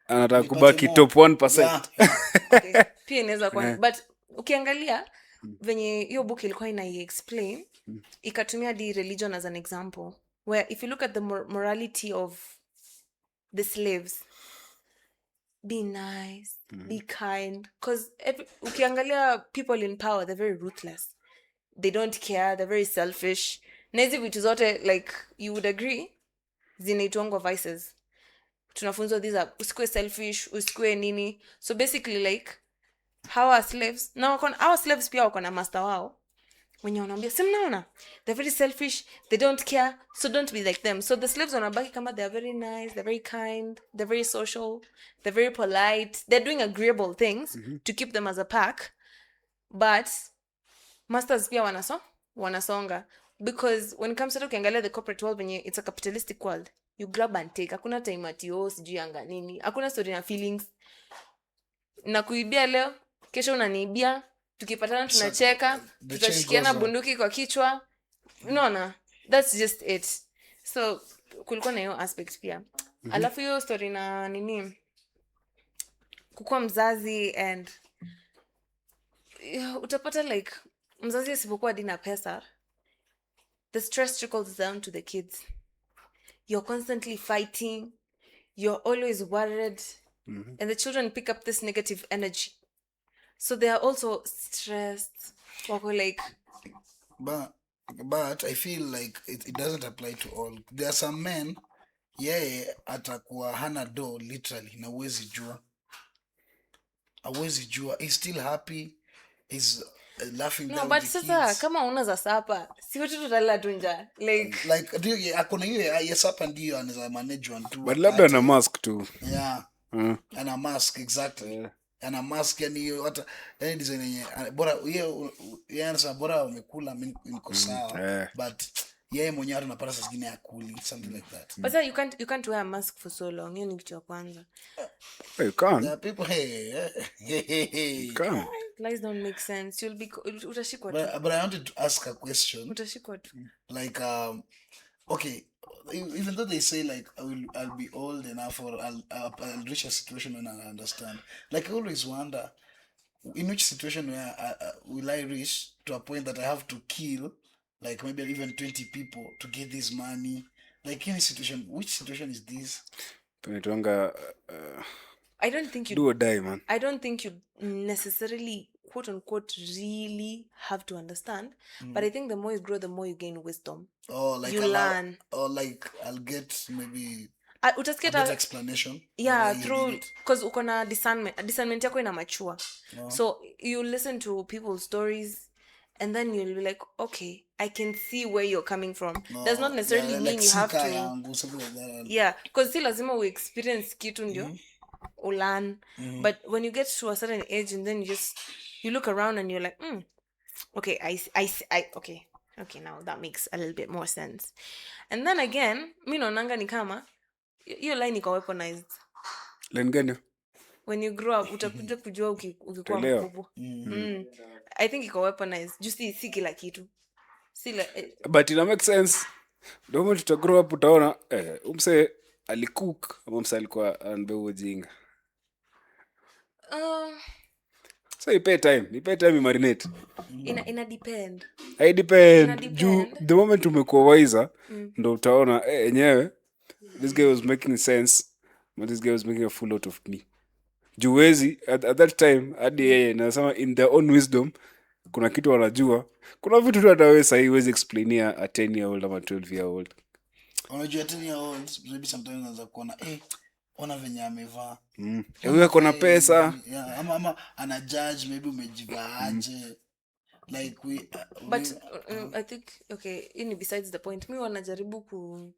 anataka kubaki top 1%. Okay. Pia inaweza kuwa but ukiangalia venye hiyo book ilikuwa explain, ikatumia the religion as an example, where if you look at the morality of the slaves, be nice, be kind, because ukiangalia people in power, they're very ruthless, they don't care, they're very selfish, na hizi vitu zote like you would agree zinaitwangwa vices. Tunafunzwa these are usikue selfish, usikue nini. So basically like our slaves, now our slaves pia wako na master wao wenye wanaambia si mnaona they're very selfish, they don't care, so don't be like them. So the slaves wanabaki kama they're very nice, they're very kind, they're very social, they're very polite, they're doing agreeable things to keep them as a pack, but masters pia wanasonga because when it comes to ukiangalia the corporate world, when it's a capitalistic world, you grab and take. Hakuna time ati sijui anga nini, hakuna story na feelings. Na kuibia leo, kesho unaniibia, tukipatana tunacheka, tutashikiana bunduki kwa kichwa. Unaona, that's just it. So kulikuwa na hiyo aspect pia. Alafu hiyo story na nini, kukua mzazi and utapata like mzazi asipokuwa dina pesa, the stress trickles down to the kids. You're constantly fighting, you're always worried, and the children pick up this negative energy, so they are also stressed. Wako like but I feel like it doesn't apply to all. There are some men atakuwa hana do literally na uwezi jua, he's still happy, he's laughing down but the sasa kids. kama una za sapa si watu tutalala tu nja like ndio akona hiyo ya sapa ndio anaweza manage one tu, but labda na mask tu. ana mask exactly. Ana mask yani hata yani design yenye bora yeye anasema bora umekula mimi niko sawa, but yeye mwenyewe anapata saa zingine akuli something like that. But you can't wear a mask for so long. Hiyo ni kitu ya kwanza. You can't. Yeah, people You can't. Lies don't make sense. You'll be utashikwa tu. But I wanted to ask a question. Utashikwa tu. Like okay, even though they say like I'll be old enough or I'll reach a situation when I understand. Like I always wonder, in which situation where will I reach to a point that I have to kill like maybe even 20 people to get this money? Like any situation, which situation is this? tunaitwanga I don't think do you or die, man. I don't think you necessarily quote unquote really have to understand, but I think the more you grow, the more you gain wisdom. Or like You learn. or like I'll get maybe I a utasikia better hata- explanation of yeah, why you through did it. because uko na discernment yako ina mature. Oh. So you listen to people's stories and then you'll be like, okay, I can see where you're coming from. Does not necessarily yeah, mean like you have sika to, yangu, something like that. yeah, because si lazima we experience kitu ndio ulan. But when you get to a certain age and then you look around and you're like, okay, okay, now that makes a little bit more sense. And then again, mi naonanga ni kama hiyo line iko weaponized. Line gani? When you grow up utakuja kujua ukikuwa Utaelewa. mkubwa. I think iko weaponized. Just si kila kitu. But ina make sense. The moment uta grow up utaona umse alikook ama mse alikuwa anbeba ujinga. So ipe time marinate. Ina depend. I depend. Ina depend. Juu the moment umekuwa wiser ndo utaona enyewe this guy was making sense but this guy was making a fool out of me. Juwezi at that time hadi yeye nasema in their own wisdom kuna kitu wanajua. Kuna vitu tu hata wewe sahii huwezi explainia a 10-year-old ama 12-year-old. Unajua 10-year-olds maybe sometimes unaanza kuona ona venye amevaa. Huyu ako na pesa. Yeah, ama ana judge maybe umejivaaje. Like but I think okay, in besides the point, mi wanajaribu ku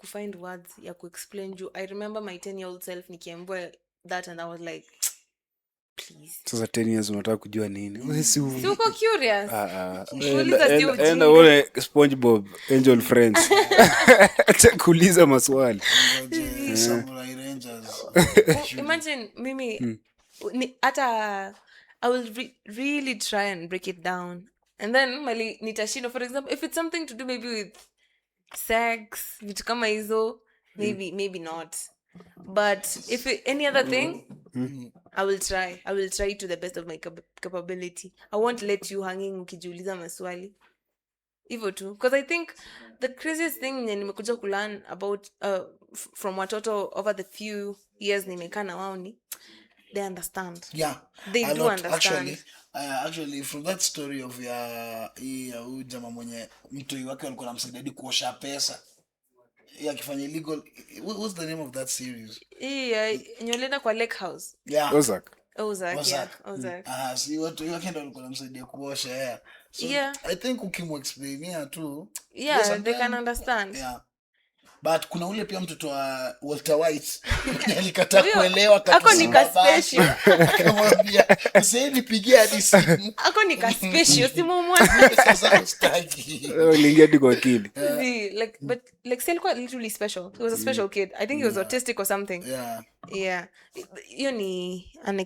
find words ya ku explain you. I remember my 10-year-old self nikiambiwa that and I was like, please. Sasa 10 years unataka kujua nini? Wewe si uko curious. Kuuliza sio ujinga. Enda uone SpongeBob Angel Friends. Acha kuuliza maswali. Samurai Rangers. Imagine mimi hata I will really try and break it down. And then mali nitashinda, for example, if it's something to do maybe with sex, vitu kama hizo, maybe not. But if any other thing, I will try to the best of my capability. I won't let you hanging ukijiuliza maswali. Hivyo tu. Because I think the craziest thing nimekuja kulearn about from watoto over the few years nimekaa na wao ni they understand. Yeah, they do understand. Actually from that story of ya huyu jamaa mwenye mtoi wake alikuwa anamsaidia hadi kuosha pesa. Akifanya illegal. What's the name of that series? Nyolenda kwa Lake House. Yeah. Ozark. Si watu wake ndio walikuwa wanamsaidia kuosha. Yeah. So I think ukimexplainia tu. Yeah, they can understand. Yeah. But kuna ule pia mtoto wa Walter White alikataa kuelewa ako ni ka special. Akamwambia usinipigie hadi simu. Ako ni ka special simu mwana. Sasa ustaki. Lingia diko akili. But Selko literally special. He was a special kid. I think he was autistic or something. Yeah. Hiyo ni an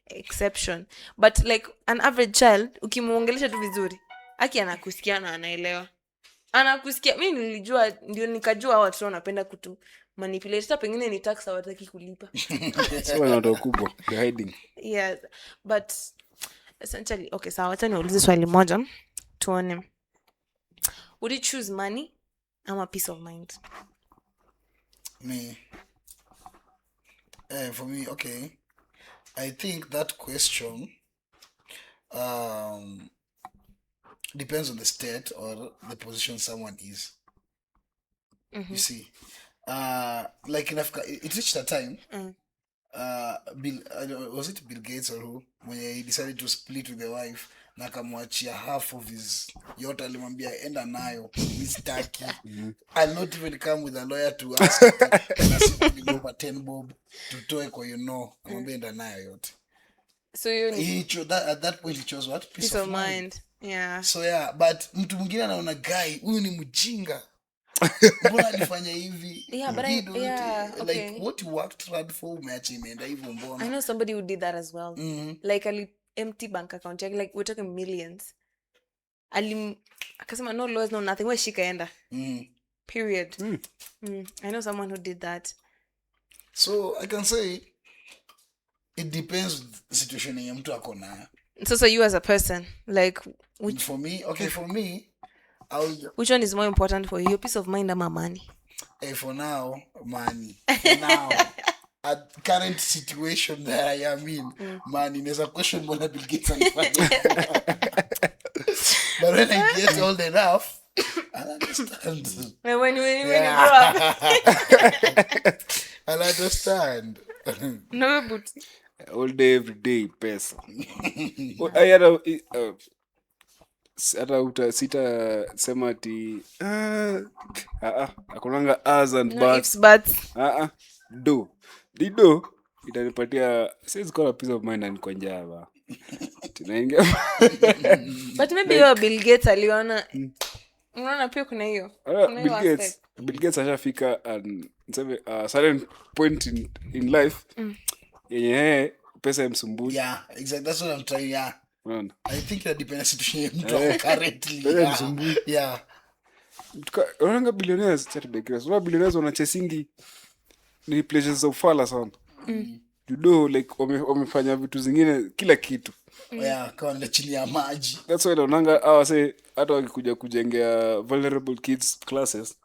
exception. But like an average child ukimuongelesha tu vizuri, aki anakusikia na anaelewa. Anakusikia. Mimi nilijua ndio nikajua watu wanapenda kutu manipulate. Hata pengine ni tax hawataki kulipa. Sio watu wakubwa, they're hiding. Yeah, but essentially okay, sawa, acha niulize swali moja tuone. Would you choose money or peace of mind? Me. For me, okay. I think that question depends on the state or the position someone is. You see, like in Africa, it reached a time. Was it Bill Gates or who, when he decided to split with the wife, na akamwachia half of his yote, alimwambia enda nayo mistaki. I'll not even come with a lawyer to ask over 10 bob tutoe kwa amwambia enda nayo yote. So at that point he chose what? Peace of mind. Yeah. So yeah, but mtu mwingine anaona guy huyu ni mjinga. Mbona alifanya hivi? Yeah, but like what you worked hard for umeacha imeenda hivyo mbona? I know somebody who did that as well. Like empty bank account, like we're talking millions. Akasema no laws, no nothing. Where she kaenda? Period. I know someone who did that. So I can say it depends with the situation yenye mtu ako nayo. So you as a person, like, For me, I'll which one is more important for you, your peace of mind or money? for now, money. For now, at current situation that I am in, money. There's a question when Bill Gates but when I get old enough, I'll understand. When you grow up. I'll understand. No, but all day every day pesa. Ai hata sita sema ati akunanga as and no ifs, buts. buts. Dido itanipatia siwezi kuwa na peace of mind and njaa ba. Tunaingia But maybe your Bill Gates aliona. Unaona pia kuna hiyo. Kuna hiyo aspect. Bill Gates ashafika a certain point in life yenye pesa imsumbui. Yeah, exactly. That's what I'm trying. Yeah. Unaona? I think that depends situation mtu ako currently. Pesa imsumbui. Yeah. Unaona billionaires chat bakers. Unaona billionaires wanachesingi ni pleasures za ufala sana. Judo like wamefanya vitu zingine kila kitu. Yeah, kwa chini ya maji. That's why naonanga say hata wakikuja kujengea vulnerable kids classes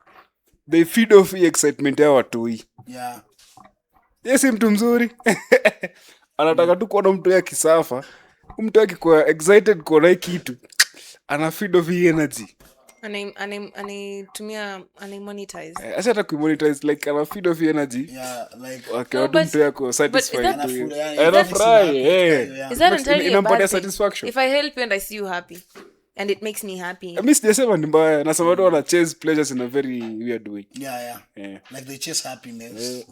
they feed off the excitement ya watu hii. Yeah. Yes, mtu mzuri. Anataka tu kuona mtu yake kisafa. Mtu yake kwa excited kuona hii kitu. Ana feed off hii energy. Monetize. Asa hata kumonetize like ana feed off hii energy. Yeah, like Okay, mtu yako satisfied. Anafurahi. Is that entirely a bad thing? Satisfaction. If I help you and I see you happy and it makes me happy. Mimi sijasema ni mbaya. Nasema watu wana chase pleasures in a very weird way. Yeah. Yeah. Like they chase happiness.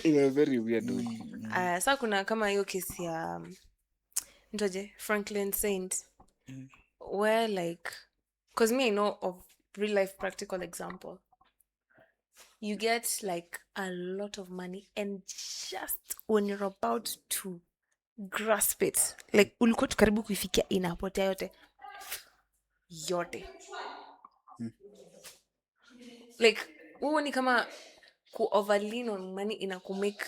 In a very weird way. Sasa kuna kama hiyo kesi ya nitoje Franklin Saint where like because me I know of real life practical example. You get like a lot of money and just when you're about to grasp it, like ulikuwa tu karibu kuifikia inapotea yote. Like wewe ni kama ku overlean on money inakumake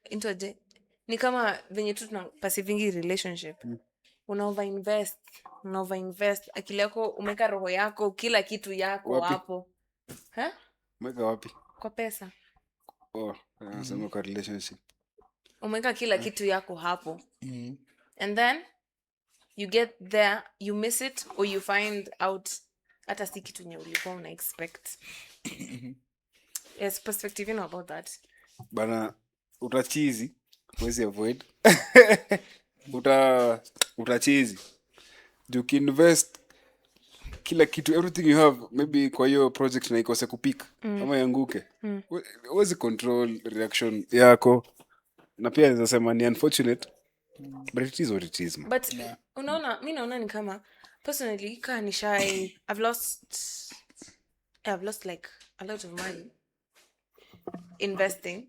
into a ni kama venye tu tuna passivingi relationship. Una overinvest akili yako umeka roho yako kila kitu yako Wapi? hapo. Mweka wapi? Kwa pesa. Nasema kwa relationship. Umeka kila kitu yako hapo. And then you get there, you miss it or you find out hata si kitu nye ulikuwa una expect. Yes, perspective you know about that. Bana utachizi huwezi avoid. Utachizi. You can invest kila kitu, everything you have, maybe kwa hiyo project na ikose kupika ama yanguke. Huwezi control reaction yako. Na pia naweza sema ni unfortunate but it is what it is. But unaona mimi naona ni kama personally ka ni shy I've lost like a lot of money investing.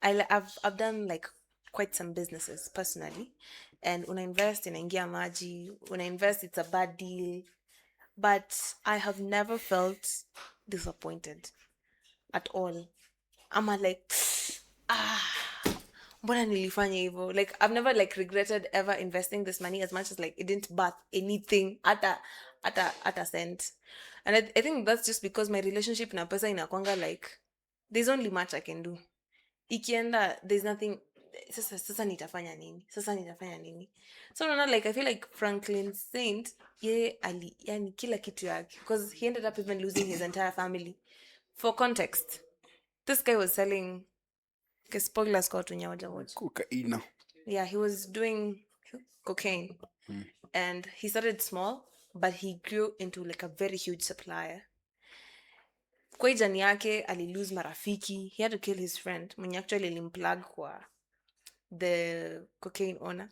I've done like quite some businesses personally and when I invest inaingia maji, when I invest it's a bad deal, but I have never felt disappointed at all. I'm like mbona nilifanya hivyo, like I've never like regretted ever investing this money as much as like it didn't birth anything at a cent. And I think that's just because my relationship na pesa inakwanga like there's only much I can do. Ikienda there's nothing. Sasa nitafanya nini. So no, like I feel like Franklin Saint yani kila kitu yake because he ended up even losing his entire family. For context, this guy was selling spoilers kwa watu nyawaja wote. Cocaine. Yeah, he was doing cocaine. And he started small but he grew into like a very huge supplier. Kwa jani yake ali lose marafiki. He had to kill his friend mwenye actually alimplug kwa the cocaine owner.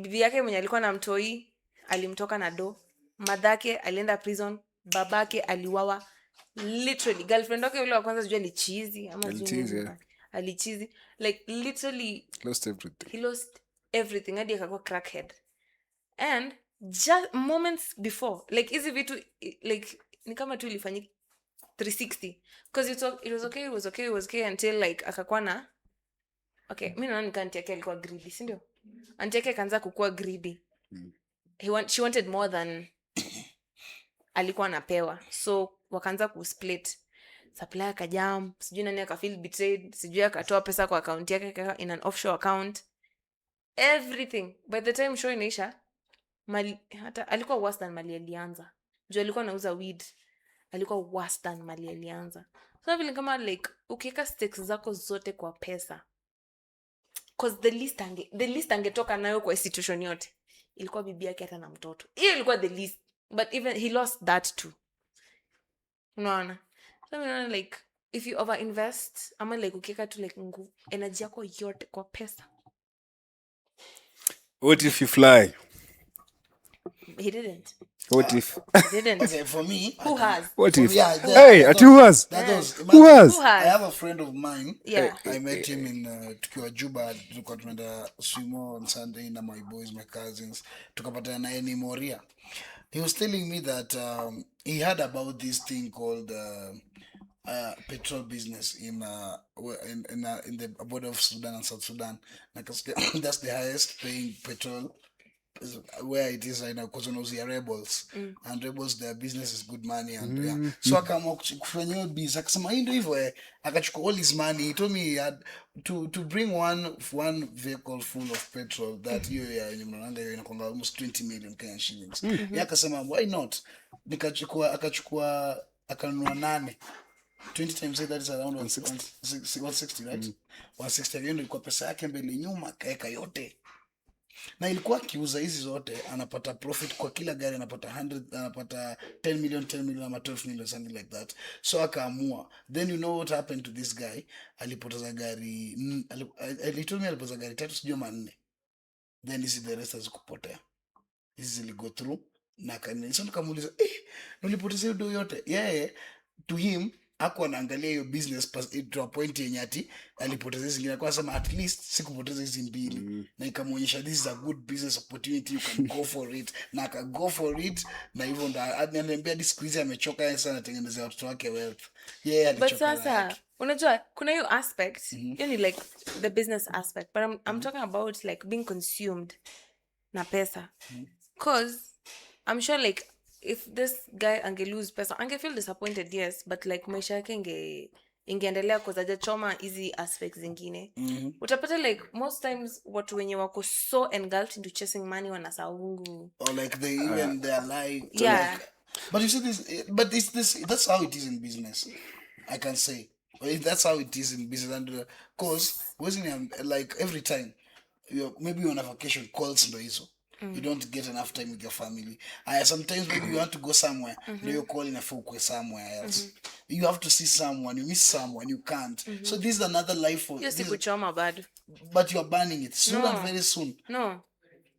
Bibi yake mwenye alikuwa na mtoi alimtoka na do. Madhake alienda prison, babake aliwawa. Literally girlfriend wake yule wa kwanza sijui alichizi ama alichizi like literally Lost everything. he lost everything hadi akakuwa crackhead. And just moments before like hizi vitu like ni kama tu ilifanyika 360 because it was okay until like akakuwa na okay mimi naona nika auntie yake alikuwa greedy si ndio auntie yake akaanza kukua greedy she wanted more than alikuwa anapewa so wakaanza kusplit supplier akajam sijui nani akafeel betrayed sijui akatoa pesa kwa account yake in an offshore account everything by the time show inaisha hata alikuwa worse than mali alianza juu alikuwa anauza weed alikuwa worse than mali alianza so vile kama like ukiweka stakes zako zote kwa pesa cause the least angetoka nayo kwa institution yote ilikuwa bibi yake hata na mtoto hiyo ilikuwa the least but even he lost that too unaona so unaona like if you overinvest ama like ukiweka tu like nguvu energy yako yote kwa pesa. What if you fly? He didn't. What if? He didn't. Okay, for me, Who has? What if? Yeah, Hey, at who has? Who has? Who I has? have a friend of mine. Yeah. I met him in tukiwa Juba, tulikuwa tumeenda swimo on Sunday na my boys, my cousins. Tukapatana naye ni Moria. He was telling me that he heard about this thing called petrol business in the border of Sudan and South Sudan. That's the highest paying petrol where it is right now because unauzia rebels and rebels their business is good money and yeah. So akaamua kufanya hiyo business akasema hii ndio hivyo akachukua all his money. He told me he had to bring one vehicle full of petrol that hiyo ya mnaanga hiyo inakwanga almost 20 million Kenyan shillings. Yeye akasema why not, akachukua akanunua 8 20 times 8 that is around 160 right. 160 hiyo ndio ilikuwa pesa yake mbele nyuma kaeka yote na ilikuwa akiuza hizi zote anapata profit kwa kila gari anapata 100 anapata 10 million ama 12 million something like that. So akaamua, then you know what happened to this guy, alipoteza gari alipoteza gari 3 sijui 4, then hizi the rest hazikupotea, hizi ziligo through na kanisa. Nikamuuliza nilipoteza hiyo do yote yeye to him hakuwa anaangalia hiyo business to a point yenye ati alipoteza hizi zingine, kwa sababu at least sikupoteza hizi mbili na ikamuonyesha this is a good business opportunity, you can go for it na aka go for it na hivyo ndo ananiambia this squeeze amechoka yeye sana atengenezea watoto wake wealth yeye alichoka. But sasa unajua kuna hiyo aspect yani like the business aspect but I'm talking about like being consumed na pesa cause I'm sure like if this guy ange lose pesa ange feel disappointed yes but like maisha yake ingeendelea cause hajachoma hizi aspects zingine utapata like most times watu wenye wako so engulfed into chasing money wanasaungu or like they even their life yeah like, but you see this but this that's how it is in business, I can say that's how it is in business and cause wasn't like every time maybe you're on a vacation calls ndo hizo you don't get enough time with your family. Sometimes maybe you want to go somewhere, you're calling a folk somewhere else. You have to see someone, you miss someone, you can't. So this is another life for hiyo siku choma bado but you're banning it soon and very soon. No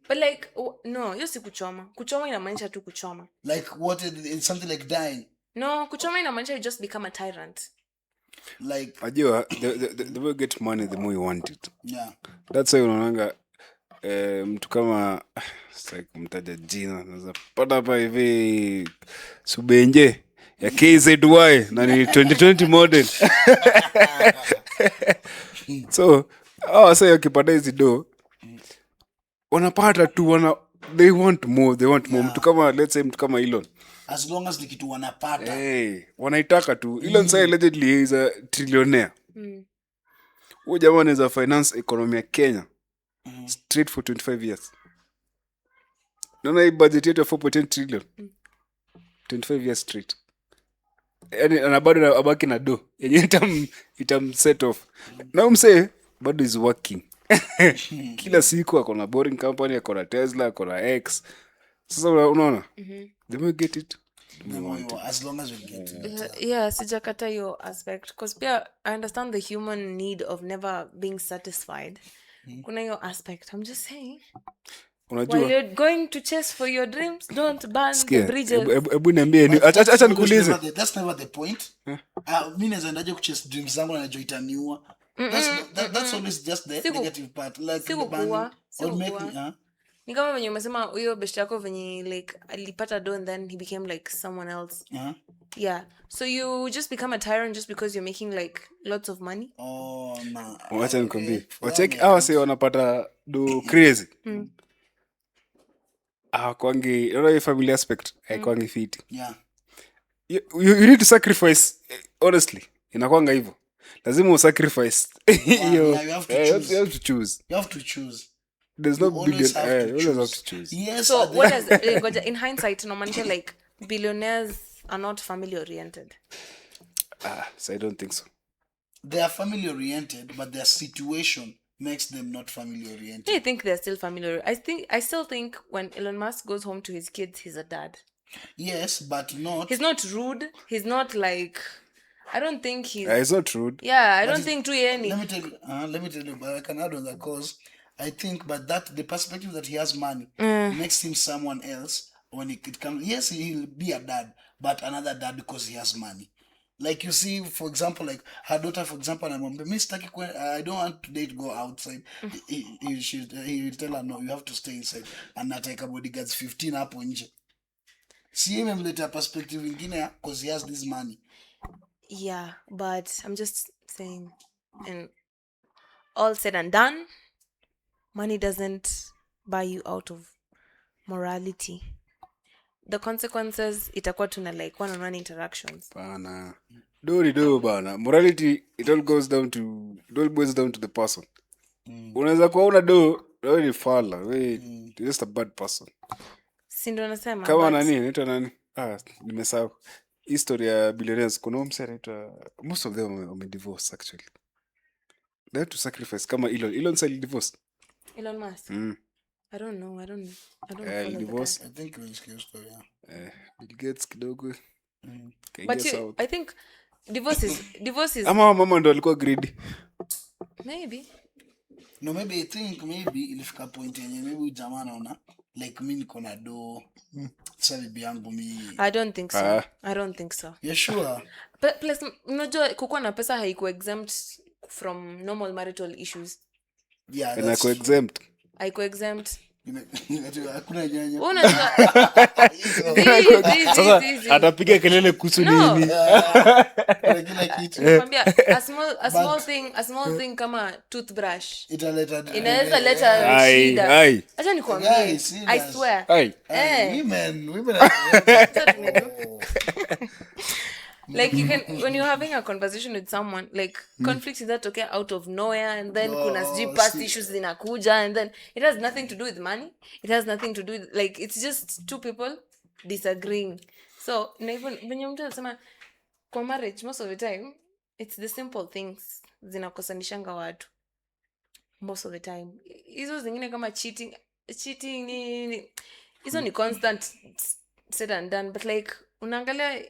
but like no hiyo si kuchoma inamaanisha tu kuchoma Like what it's something like dying. no kuchoma inamaanisha you just become a tyrant Like Ajua the more you get money the more you want it. yeah, That's why unaonanga mtu kama sasa kumtaja jina naweza pata hapa hivi Subenje ya KZY na ni 2020 model. So sasa ukipata hizi do wanapata tu they want more. Mtu kama let's say mtu kama Elon as long as nikitu wanapata wanaitaka tu. Elon say allegedly is a trillionaire. Huyo jamaa anaweza finance economy ya Kenya straight for 25 years. Naona hii budget yetu ya 4.10 trillion 25 years straight. Yani anabado abaki na do yenye itam set off. Na umse bado is working. Kila siku ako na boring company, ako na Tesla, ako na X. Sasa unaona? The more you get it, the more you want it. as long as you get it. yeah sijakata hiyo aspect because pia I understand the human need of never being satisfied kuna hiyo aspect I'm just saying while Unajua you're going to chase for your dreams don't burn the bridges hebu niambie acha nikuulize. That's never the point. Mimi naweza endaje kuchase dreams zangu na najua itaniua. That's always just the negative part like Sikukuwa. or make me Ni kama venye umesema huyo best yako venye like alipata do and then he became like someone else. Yeah. So you just become a tyrant just because you're making like lots of money? Oh, nah. Wacha nikwambie. Wacheki hawa si wanapata do crazy. Kwangi, family aspect, kwangi fiti. Yeah. You need to sacrifice, honestly. Inakwanga hivyo. Lazima usacrifice. You have to choose. You have to choose. You have to choose. There's no billion. You always have to choose. Yes. So what does in hindsight normally like billionaires are not family oriented? So I don't think so. They are family oriented, but their situation makes them not family oriented. I think they're still family. I still think when Elon Musk goes home to his kids, he's a dad. Yes, but not. He's not rude. He's not like. I don't think he's. It's not rude. Yeah, I don't think too any. Let me tell you, but I can add on that cause I think, but that the perspective that he has money makes him someone else when it comes. Yes, he'll be a dad, but another dad because he has money. Like you see, for example, like her daughter, for example, I don't want today to go outside. He will tell her, no, you have to stay inside. And I take a bodyguards 15 up nje. See him later perspective ingine because he has this money. Yeah, but I'm just saying, and all said and done, money doesn't buy you out of morality. The consequences itakuwa tuna like one-on-one interactions. Bana. Do bana. Morality it all boils down to the person. Unaweza kuwa una do, wewe ni fala, wewe you're just a bad person. Si ndio nasema. Kama naitwa nani? Nimesahau. History ya billionaires kuna mse anaitwa most of them were divorced actually. They had to sacrifice kama Elon said divorce. Elon Musk. I don't know. I don't follow divorce. the guy. I think it was close to Bill Gates kidogo. But I think divorce is ama mama ndo alikuwa greedy. Maybe. No, maybe I think ilifika point yenye maybe jamaa naona like mimi niko na do sasa bibi yangu mimi. I don't think so. I don't think so. You sure? But plus unajua kukuwa na pesa haiko exempt from normal marital issues. Yeah, na ko exempt. Haiko exempt. Hakuna nyanya. Unajua atapiga kelele kuhusu nini? Kila kitu. Nakwambia a small thing kama toothbrush inaweza leta shida. Acha nikwambie. I swear. Women like you can when you're having a conversation with someone like conflicts that okay out of nowhere and then kuna past issues zinakuja and then it has nothing to do with money, it has nothing to do with like it's just two people disagreeing. So even when you anasema kwa marriage most of the time it's the simple things zinakosanishanga watu most of the time. Hizo zingine kama cheating ni hizo ni constant said and done, but like unaangalia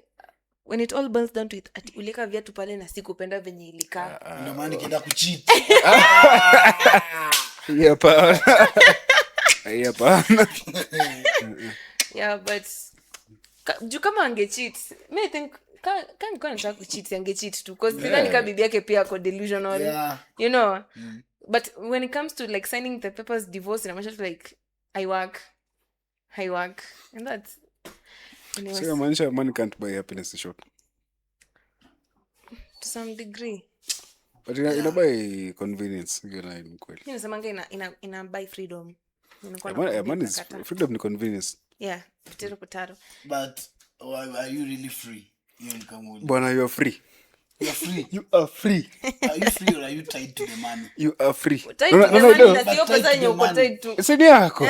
when it all boils down to it ati ulika viatu pale na sikupenda venye ilikaa ndio maana kienda kucheat. Hapa yeah, but juu kama angecheat me think kama nilikuwa nataka kucheat angecheat tu because sidhani kama bibi yake pia ako delusional. You know. But when it comes to like signing the papers divorce inamaanisha like I work and that's so inamaanisha money can't buy happiness short to some degree, but ina buy convenience. Hiyo na ni kweli. Mimi nasemanga ina buy freedom. Money is freedom ni convenience. Yeah, potero. But are you really free? Bwana, you are free. You are free. You are free. Are you free or are you tied to the money? You are free. Tied to the money na sio pesa yenye uko tied to. Sidi yako.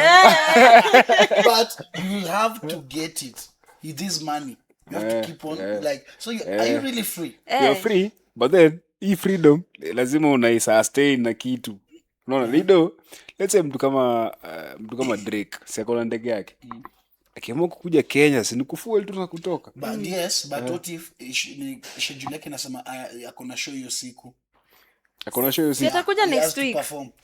But you have to get it. This money. You have to keep on like so are you really free? You are free, but then hii freedom lazima unaisustain na kitu. Unaona lido. Let's say mtu kama Drake, si akona ndege yake. Akiamua kukuja Kenya si nikufuel tu na kutoka. But yes, but what if schedule yake nasema akona show hiyo siku. Akona show hiyo siku. Atakuja next week.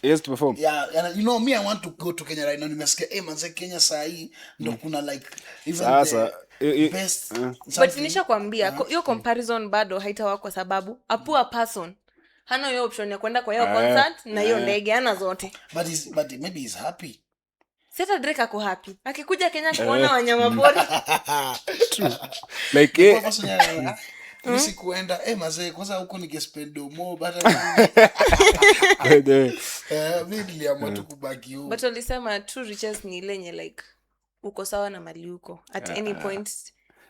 Yes, to perform. Yeah, and you know me I want to go to Kenya right now. Nimesikia manze Kenya saa hii ndo kuna like even sasa the best. But nishakwambia hiyo comparison bado haitawa kwa sababu a poor person hana hiyo option ya kwenda kwa hiyo concert na hiyo ndege ana zote. But maybe he's happy. Sasa Drake ako happy akikuja Kenya kuona wanyama pori. Like misi kuenda mazee kwanza huko ningespend more but mimi niliamua tu kubaki huko. But walisema true riches ni ile yenye like uko sawa na mali uko at any point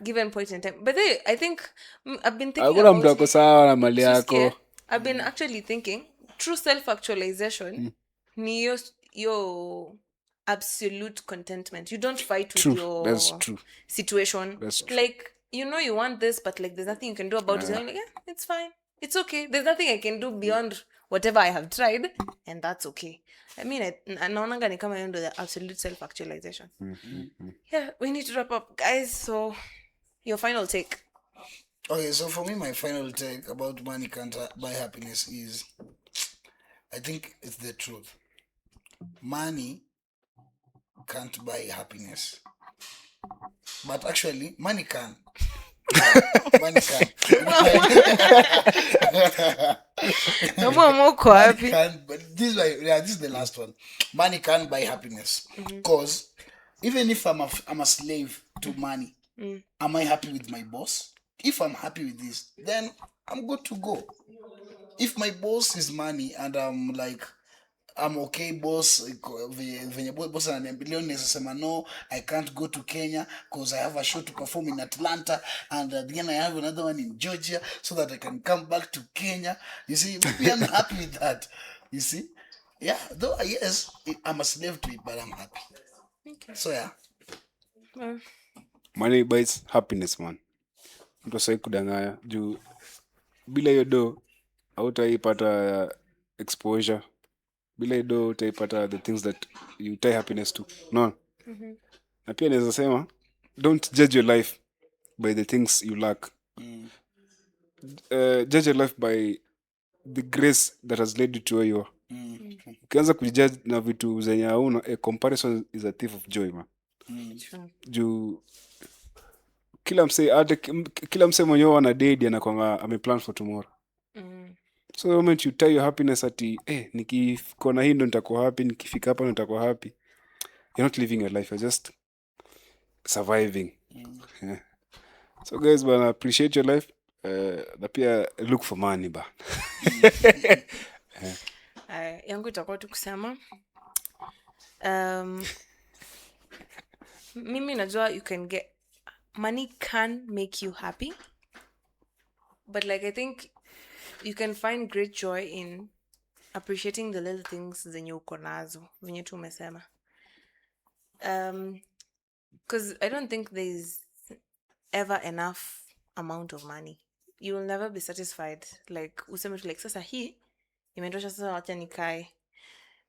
given point in time. But I think I've been thinking hakuna mtu ako sawa na mali yako. I've been actually thinking true self actualization ni your absolute contentment. You don't fight with your situation. Like you want this but like there's nothing you can do about it. You're like, yeah, it's fine, it's okay, there's nothing I can do beyond whatever I have tried, and that's okay. I mean, naonanga ni kama the absolute self actualization. Yeah, we need to wrap up, guys. So your final take. Okay, so for me, my final take about money can't buy happiness is, I think it's the truth. Money can't buy happiness. But actually, money can. Money can. Money can, but this is the last one. Money can buy happiness. Because even if I'm a slave to money, am I happy with my boss? If I'm happy with this, then I'm good to go. If my boss is money and I'm like, I'm okay, boss. Boss ananiambia no, I can't go to Kenya because I have a show to perform in Atlanta, and then I have another one in Georgia, so that I can come back to Kenya. You see, maybe I'm happy with that. You see, yeah. Though yes, I'm a slave to it, but I'm happy. Okay. So yeah. Money buys happiness, man. Mtu asai kudanganya juu bila hiyo do hautaipata exposure. Bila do utaipata the things that you tie happiness to. No. Na pia naweza sema don't judge your life by the things you lack. Judge your life by the grace that has led you to where you are. Ukianza kujudge na vitu zenye hauna, a comparison is a thief of joy, man. Juu kila mse mwenyewe ana date anakuanga ameplan for tomorrow. So the moment you tie your happiness ati nikikona hii ndo nitakuwa happy, nikifika hapa ndo nitakuwa happy, you're not living your life, you're just surviving. Yeah. So guys, I appreciate your life. Na pia look for money ba. Yangu itakuwa tu kusema mimi najua you can get money can make you happy, but like I think you can find great joy in appreciating the little things zenye uko nazo venye tu umesema. Because I don't think there's ever enough amount of money. You will never be satisfied. Like useme tu like sasa hii imetosha, sasa wacha nikae.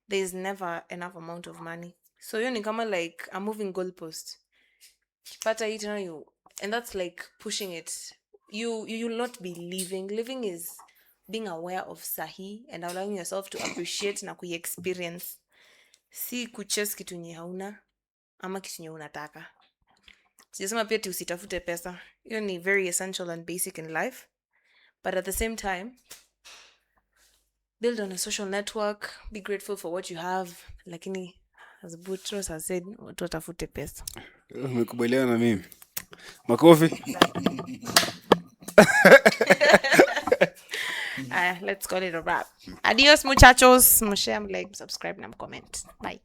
There's never enough amount of money. So hiyo ni kama like a moving goalpost. Pata hii tena you, and that's like pushing it. You will not be living. Living is being aware of sahi and allowing yourself to appreciate na kuexperience. Si kuchase kitu nye hauna ama kitu nye unataka. Sijasema pia ti usitafute pesa. Hiyo ni very essential and basic in life. But at the same time, build on a social network, be grateful for what you have. Lakini as Boutros has said, watu watafute pesa. Umekubaliana na mimi. Makofi. Let's call it a wrap. Adios muchachos. Share, like, subscribe, and comment. Bye.